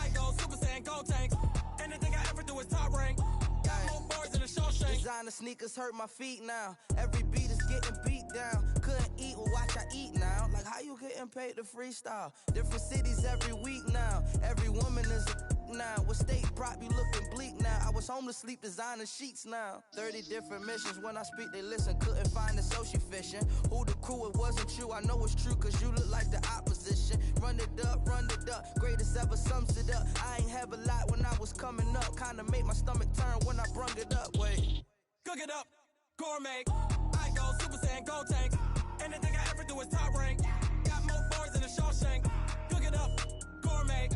I go Super Saiyan, gold tank. Anything I ever do is top rank. Got more bars than a Shawshank. Designer sneakers hurt my feet now. Every beat is getting beat down. Couldn't eat, well watch I eat now. Like how you getting paid to freestyle? Different cities every week now. Every woman is a now. What state prop you looking bleak now? I was home to sleep designer sheets now. 30 different missions. When I speak they listen. Couldn't find it so she fishing. Who the crew, it wasn't you. I know it's true cause you look like the opposition. Run it up. Greatest ever sums it up. I ain't have a lot when I was coming up. Kinda made my stomach turn when I brung it up. Wait. Cook it up, gourmet. I go Super Saiyan, gold tank. Anything I ever do is top rank. Got more bars than a Shawshank. Cook it up, gourmet.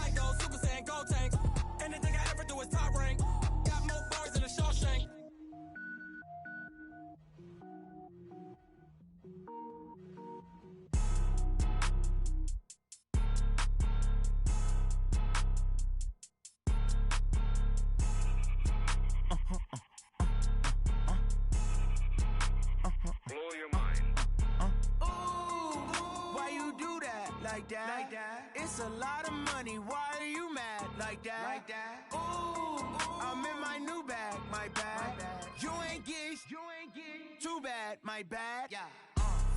I go Super Saiyan, gold tank. Anything I ever do is top rank. Got more bars than a Shawshank. Blow your mind. Ooh, why you do that like that. It's a lot of money, why are you mad like that? Ooh, I'm in my new bag, my bad. You ain't get too bad, my bad.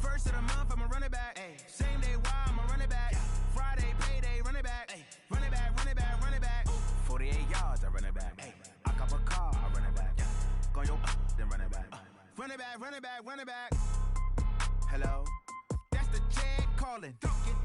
First of the month, I'ma run it back. Same day, why I'ma run it back. Friday, payday, run it back. Run it back, run it back, run it back. 48 yards, I run it back. I cop a car, I run it back. Go your then run it back. Run it back, run it back, run it back. Hello? That's the jag calling.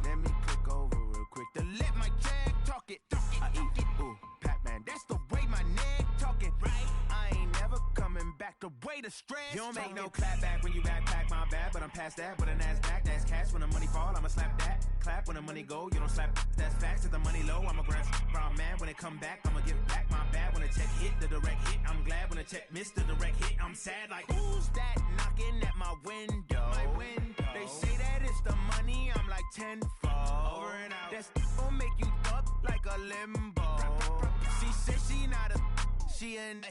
Let me click over real quick to let my jag talk it. I eat, ooh, Pac-Man. That's the way my neck talking. Right? I ain't never coming back the way the stress. You don't make no clap back when you backpack, my bad. But I'm past that with a NASDAQ. That's cash when the money fall, I'ma slap that. Clap when the money go, you don't slap. That's facts. If the money low, I'ma grab brown man. When it come back, I'ma give back my bad. When the check hit, the direct hit. I'm glad when the check missed the direct hit. I'm sad like, who's that knocking at my window? They say that it's the money, I'm like tenfold. Over and out. That's gon' make you up like a limbo. She said she not a, she an.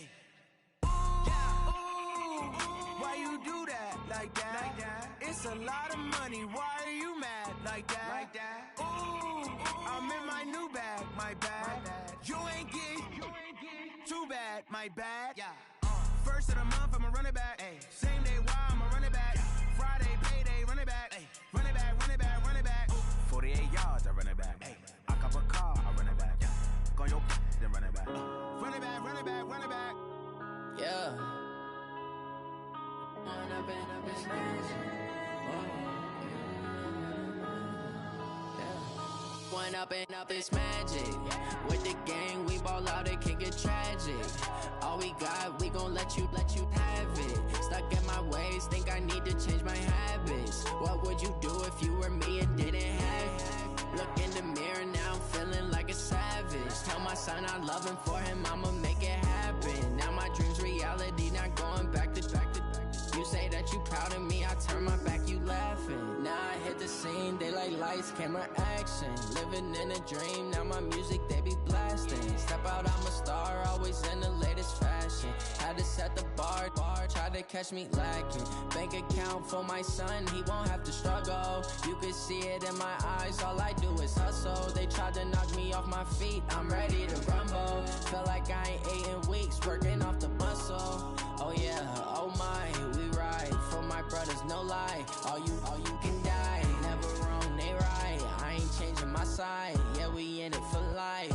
Why you do that like that? It's a lot of money, why are you mad like that? Ooh, I'm in my new bag, my bad. You ain't get too bad, my bad. First of the month, I'ma run it back. Same day, why I'ma run it back. Friday, payday, run it back. Run it back, run it back, run it back. 48 yards, I run it back. I cop a car, I run it back. Go your then run it back. Run it back, run it back, run it back. Yeah. Run up and up his One up and up is magic. With the gang, we ball out, it can get tragic. All we got, we gon' let you have it. Stuck in my ways, think I need to change my habits. What would you do if you were me and didn't have it? Look in the mirror now, I'm feeling like a savage. Tell my son I love him, for him I'ma make it happen. Now my dream's reality, not going back to. You say that you proud of me, I turn my back, you laughing. Now I hit the scene, they like lights, camera, action. Living in a dream, now my music, they be blasting. Step out, I'm a star, always in the latest fashion. Had to set the bar, try to catch me lacking. Bank account for my son, he won't have to struggle. You can see it in my eyes, all I do is hustle. They tried to knock me off my feet, I'm ready to rumble. Feel like I ain't ate in weeks, working off the muscle. Oh yeah, oh my, we ride for my brothers, no lie. All you can die, never wrong, they right. I ain't changing my side, yeah, we in it for life.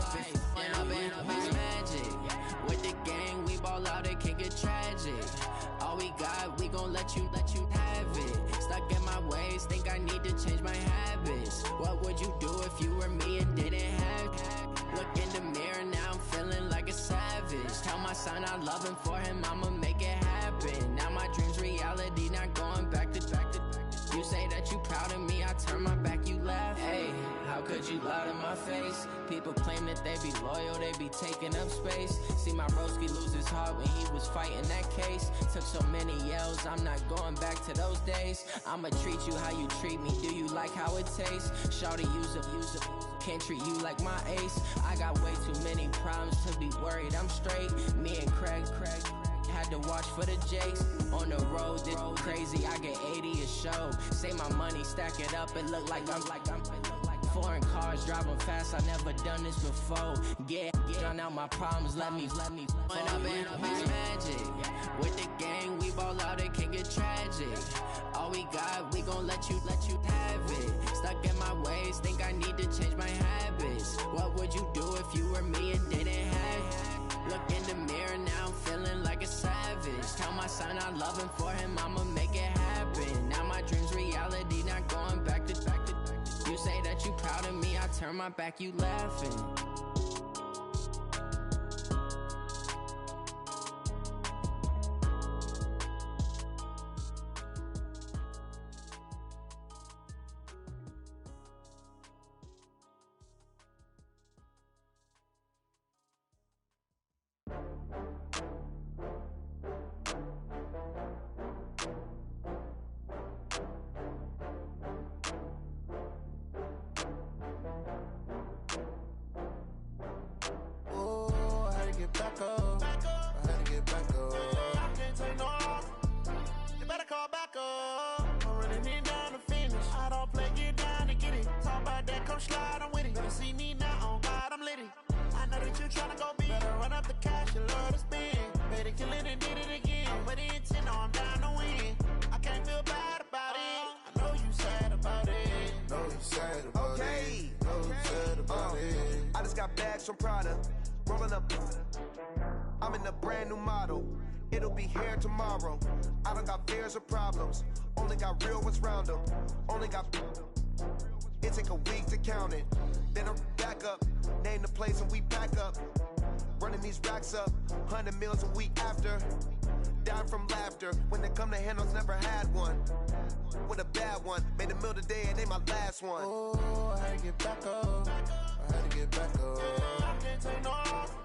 When up and up is magic. With the gang, we ball out, it can get tragic. All we got, we gon' let you have it. Stuck in my ways, think I need to change my habits. What would you do if you were me and didn't have it? Look in the mirror, now I'm feeling like a savage. Tell my son I love him, for him I'ma make it happen. Now my dream's reality, not going back to. You say that you proud of me, I turn my back, you laugh. Hey, how could you lie to my face? People claim that they be loyal, they be taking up space. See my broski lose his heart when he was fighting that case. Took so many yells, I'm not going back to those days. I'ma treat you how you treat me, do you like how it tastes? Shawty, use a can't treat you like my ace. I got way too many problems to be worried, I'm straight. Me and Craig had to watch for the Jakes. On the road, this crazy, I get 80 a show. Say my money, stack it up, it look like I'm foreign cars, driving fast, I never done this before. Get drown out my problems, let me When up and up is magic. With the gang, we ball out, it can get tragic. All we got, we gon' let you have it. Stuck in my ways, think I need to change my habits. What would you do if you were me and didn't have it? Look in the mirror, now I'm feeling like a savage. Tell my son I love him, for him I'ma make it happen. Now my dream's reality, not going back to. You say that you proud of me, I turn my back, you laughing. it, kill it, and did it again. But the intent, no, I'm down to win. I can't feel bad about it. I know you sad about it. Know you sad about it. Know you sad about it. I just got bags from Prada. Rolling up. I'm in a brand new model. It'll be here tomorrow. I don't got fears or problems. Only got real ones round them. Only got. It take a week to count it. Then I'm back up. Name the place and we back up. Running these racks up. 100 meals a week after. Dying from laughter. When they come to handles, never had one. With a bad one. Made a meal today and they my last one. Oh, I had to get back up. I had to get back up. Yeah, I can't take no off.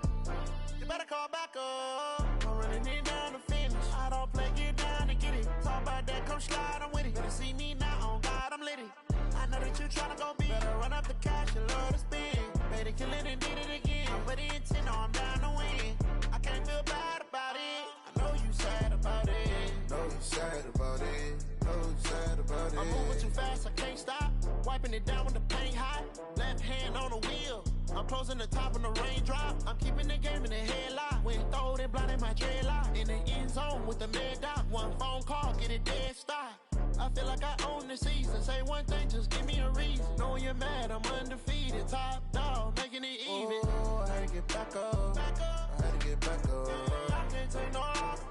You better call back up. I'm running it down to finish. I don't play, get down and get it. Talk about that, come slide, I'm with it. Better see me now, on God, I'm lit it. I know that you tryna go big. Better run up the cash and love to spend. Made it, kill it, and did it again. But the intent, no, I'm down to win. I can't feel bad about it. I know you sad about it. Know you sad about it. Know you sad about it. I'm moving too fast, I can't stop. Wiping it down when the paint hot. Left hand on the wheel. I'm closing the top when the raindrop. I'm keeping the game in the headlock. When throwed and blinded my dreadlock. In the end zone with the mad dot. One phone call, get it dead stop. I feel like I own the season. Say one thing, just give me a reason. Knowing you're mad, I'm undefeated. Top dog, making it even. Oh, I had to get back up. I had to get back up. I can't take no off.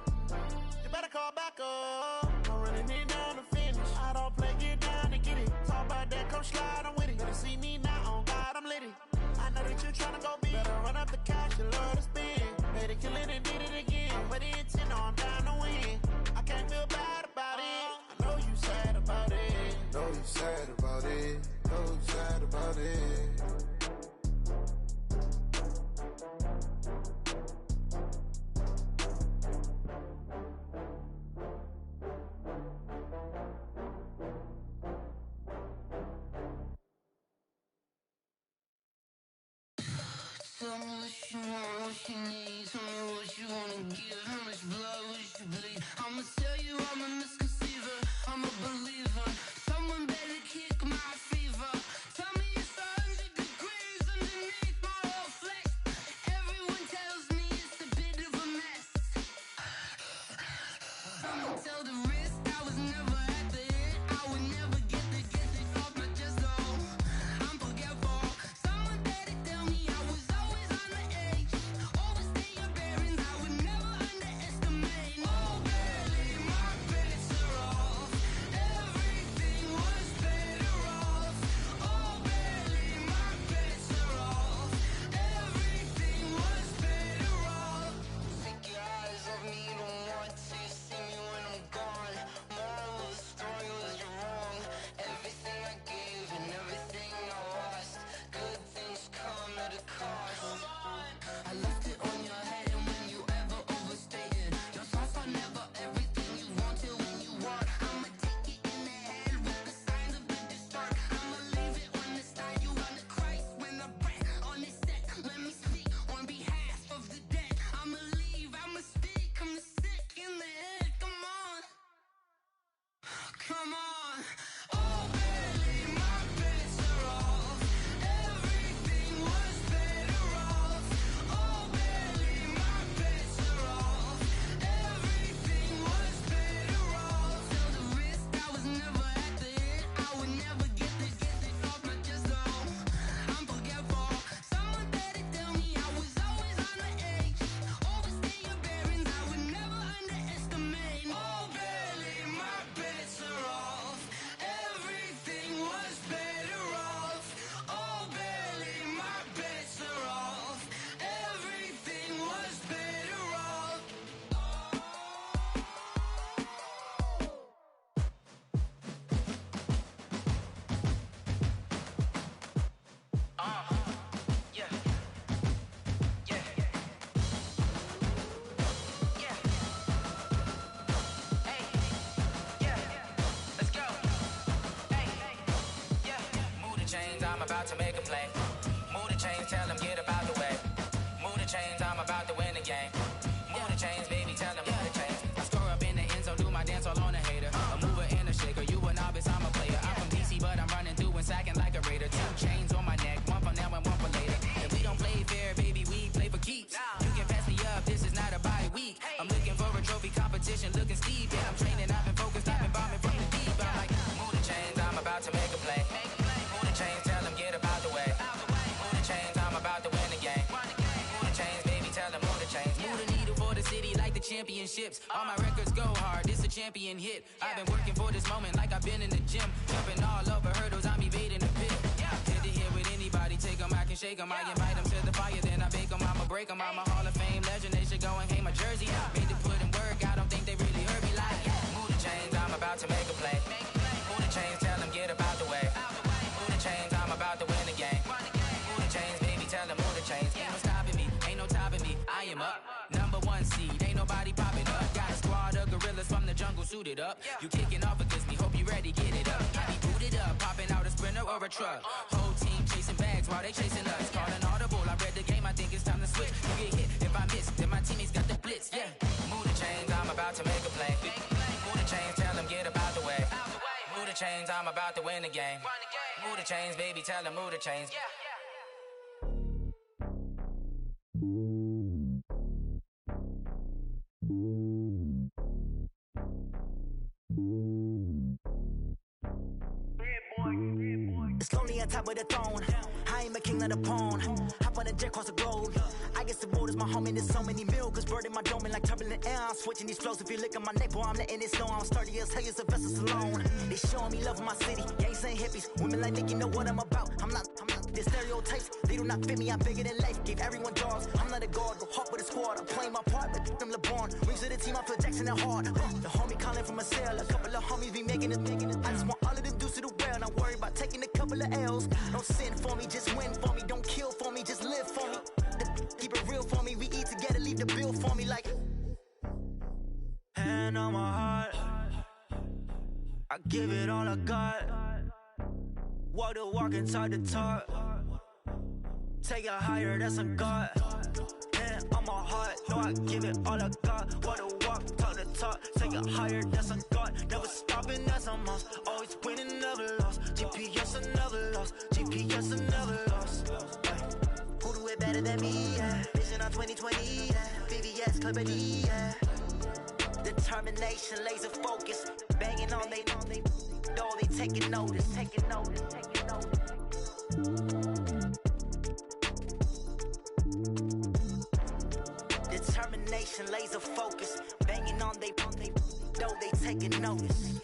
You better call back up. I'm running it down to finish. I don't play, get down and get it. Talk about that, come slide, I'm with it. Better see me now, on God, I'm lit it. I know that you tryna go big. Better run up the cash and love to spend. Made it, kill it, and did it again. But the intent, no, I'm down to win. I can't feel bad about it. I know you sad about it. Know you sad about it. Know you sad about it. Tell me what you want, what you need. Tell me what you wanna give. How much blood would you bleed? I'ma tell you I'm a misconceiver. I'm a believer. Someone better kick my fever. Tell me it's 100 degrees underneath my whole flesh. Everyone tells me it's a bit of a mess. I'ma tell the risk I was never at the hit. I would never get it off my chest though. I'm forgetful. Someone better tell me I was always on the edge. Overstay your bearings, I would never underestimate. Oh, barely my bets are off. Everything was better off. Oh, barely my bets are off. Everything was better off. Take your eyes off me, you don't want to see me when I'm gone. Moral of the story was you're wrong. Everything I gave and everything I lost. Good things come at a cost. I left it on your head, and when you ever overstated, your thoughts are never everything you wanted when you want. I'ma take it in the head with the signs of the distort. I'ma leave it on the side. You run the Christ when the breath on this set. Let me speak on behalf of the dead. I'ma leave, I'ma speak. I'm the sick in the head. Come on, come on. Oh, barely my bets are off. Everything was better off. Oh, barely my bets are off. Everything was better off. Tell the risk I was never at the hit. I would never get it off my chest though. I'm forgetful. Someone better tell me I was always on the edge. Overstay your bearings, I would never underestimate. Oh, barely my bets are off. Everything was better off. Oh, barely my bets are off. Everything was better off. Yeah. Yeah. Yeah. Hey. Yeah. Let's go. Hey. Yeah. Move the chains, I'm about to make a play. Move the chains, tell them get about the way. Move the chains, I'm about to win the game. Move the chains, baby, tell them move the chains. I score up in the end zone, do my dance all on a hater. A mover and a shaker, you a novice, I'm a player. I'm from DC, but I'm running through and sacking like a raider. 2 chains on my neck, one for now and one for later. If we don't play fair, baby, we play for keeps. You can pass me up, this is not a bye week. I'm championships. All my records go hard, this a champion hit. I've been working for this moment like I've been in the gym. Jumping all over hurdles, I'm evading the pit. Head to head with anybody, take them, I can shake them. I invite them to the fire, then I bake them, I'ma break them. I'm a Hall of Fame legend, they should go and hang my jersey. Made to put in work, I don't think they really heard me like, move the chains, I'm about to make a play. Move the chains, tell them get up out the way. Move the chains, I'm about to win the game. Move the chains, baby, tell them move the chains. Ain't no stopping me, ain't no topping me, I am up. Number one seed, ain't nobody popping up. Got a squad of gorillas from the jungle suited up. You kicking off against me, hope you ready, get it up. I be booted up, popping out a sprinter or a truck. Whole team chasing bags while they chasing us. Calling audible, I read the game, I think it's time to switch. You get hit, if I miss, then my teammates got the blitz, yeah. Move the chains, I'm about to make a play. Move the chains, tell them get up out the way. Move the chains, I'm about to win the game. Move the chains, baby, tell them move the chains. It's lonely on top of the throne. I ain't a king of the pawn. Hop on a jet across the globe. I guess the world is my home and there's so many milkers. Bird in my dome and like turbulent air. I'm switching these flows. If you look at my neck, boy, I'm letting it snow. I'm sturdy as hell as a vessel alone. They showing me love in my city. Gangs ain't hippies. Women like Nick, you know what I'm about. I'm not. The stereotypes, they do not fit me. I'm bigger than life. Gave everyone jobs. I'm not a guard, go hawk with a squad. I'm playing my part, but them LeBron. Rings of the team, I feel Jackson and hard. The homie calling from a cell. A couple of homies be making it. I just want all of them dudes to do well. Not worry about taking a couple of L's. Don't sin for me, just win for me. Don't kill for me, just live for me. Keep it real for me. We eat together, leave the bill for me like. Hand on my heart, I give it all I got. Walk the walk and talk the talk. Take it higher, that's a God. Hand on my heart, no, I give it all I got. Walk the walk, talk the talk. Take it higher, that's a God. Never stopping, that's a must. Always winning, never lost. GPS, I never lost. GPS, I never lost. Who do it better than me? Yeah. Vision on 2020, yeah. VVS, Clippity, yeah. Determination, laser focus. Banging on they though they taking notice. Determination, laser focus. Banging on they though they taking notice.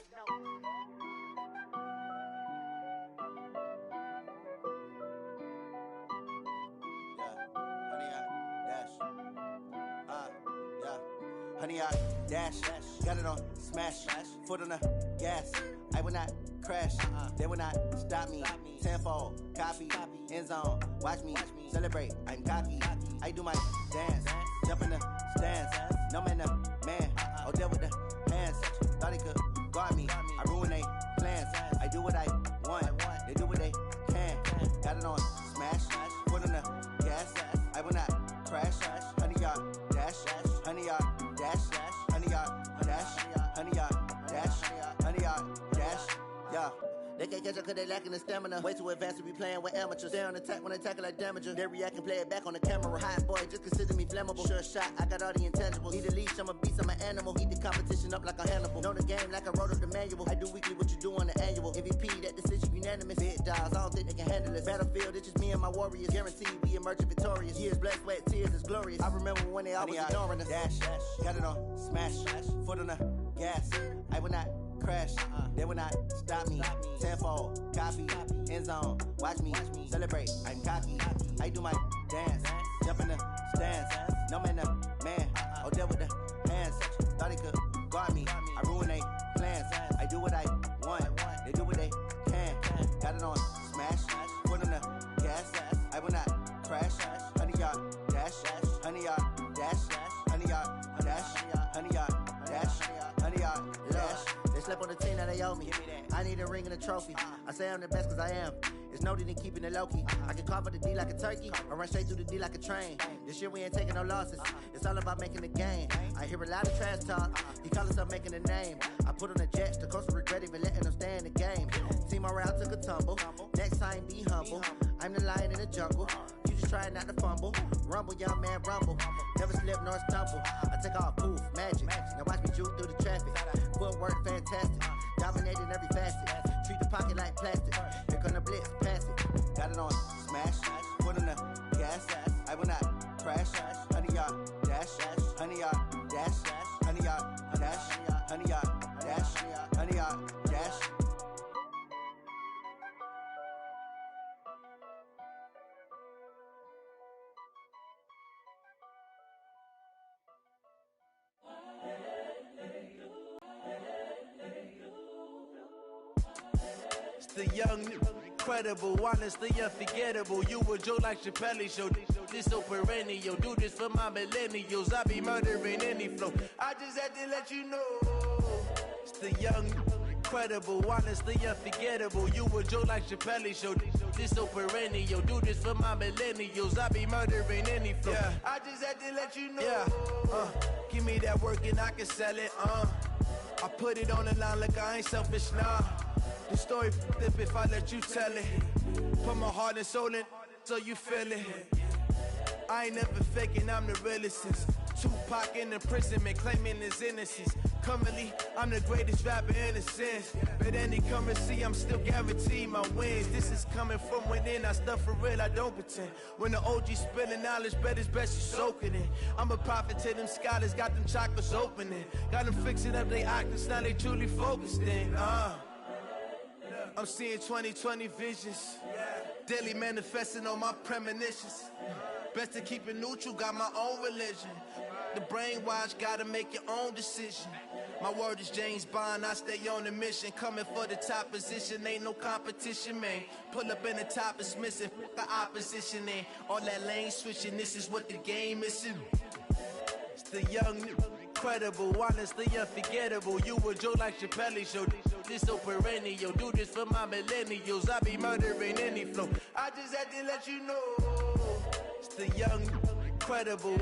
Honey, I dash, got it on smash, foot on the gas. I will not crash, they will not stop me. Tenfold, copy, end zone, watch me celebrate. I'm cocky, I do my dance, jump in the stands. No man, man, oh there with the hands. Thought he could guard me, I ruin they plans. I do what I want, they do what they can. Got it on smash, foot on the gas. I will not crash, honey, y'all dash, honey, y'all dash, honey, y'all dash, honey, y'all dash, honey, y'all dash, yeah. They can't catch up cause they lacking the stamina. Way too advanced to be playing with amateurs. Stay on attack when attacking like damager. They react and play it back on the camera. Hot boy, just consider me flammable. Sure shot, I got all the intangibles. Need a leash, I'm a beast, I'm an animal. Eat the competition up like a Hannibal. Know the game like I wrote up the manual. I do weekly what you do on the annual. MVP, that decision unanimous. Big dogs, I don't think they can handle this. Battlefield, it's just me and my warriors. Guaranteed we emerging victorious. Years, blood, sweat, tears is glorious. I remember when they always ignoring us. Dash, got it on smash, foot on the gas. I will not crash, they will not stop me. Tenfold, copy, end zone, watch me celebrate. I'm cocky, I do my dance, jump in the stands. No man, man, oh there with the hands. Thought he could guard me, I ruin they plans. I do what I want, they do what they can. Got it on smash, foot on the gas. I will not crash, honey, y'all dash, honey, y'all dash, honey, y'all dash, honey, y'all dash, honey, y'all dash. Slept on the team that they owe me. I need a ring and a trophy. I say I'm the best cause I am. It's no need in keeping it low-key. I can carve up the D like a turkey or run straight through the D like a train. This year we ain't taking no losses. It's all about making the game. I hear a lot of trash talk. He call himself making a name. I put on the Jets. The coach will regret even letting them stay in the game. Team morale took a tumble. Next time be humble. I'm the lion in the jungle. You just try not to fumble. Rumble, young man, rumble. Never slip nor stumble. I take off, poof, magic. Now watch me juke through the traffic. Footwork fantastic. Dominating every facet. Treat the pocket like plastic. Here come the blitz, pass it. Got it on smash. Foot on the gas. I will not crash. Honey, y'all dash. Honey, y'all dash. 100 yard dash, 100 yard dash. It's the young, incredible, honestly unforgettable. You a joke like Chappelle show. This so perennial. Do this for my millennials. I be murdering any flow. I just had to let you know. It's the young, incredible, honestly unforgettable. You a joke like Chappelle show. This so perennial. Do this for my millennials. I be murdering any flow. Yeah. I just had to let you know. Yeah. Give me that work and I can sell it. I put it on the line like I ain't selfish, nah. The story flip if I let you tell it. Put my heart and soul in so you feel it. I ain't never faking, I'm the realest since Tupac in imprisonment, claiming his innocence. Currently, I'm the greatest rapper in a sense. But any currency, I'm still guaranteed my wins. This is coming from within, I stuff for real, I don't pretend. When the OG spilling knowledge, bet it's best you soak it in. I'm a prophet to them scholars, got them chakras opening. Got them fixing up they octaves, now they truly focused in. I'm seeing 2020 visions. Daily manifesting on my premonitions. Best to keep it neutral, got my own religion. The brainwash, gotta make your own decision. My word is James Bond, I stay on the mission. Coming for the top position, ain't no competition, man. Pull up in the top, it's missing, fuck the opposition, and all that lane switching, this is what the game is. It's the young, incredible, honestly unforgettable. You a joke like Chappelle show. This so perennial. Do this for my millennials. I be murdering any flow. I just had to let you know. It's the young, incredible.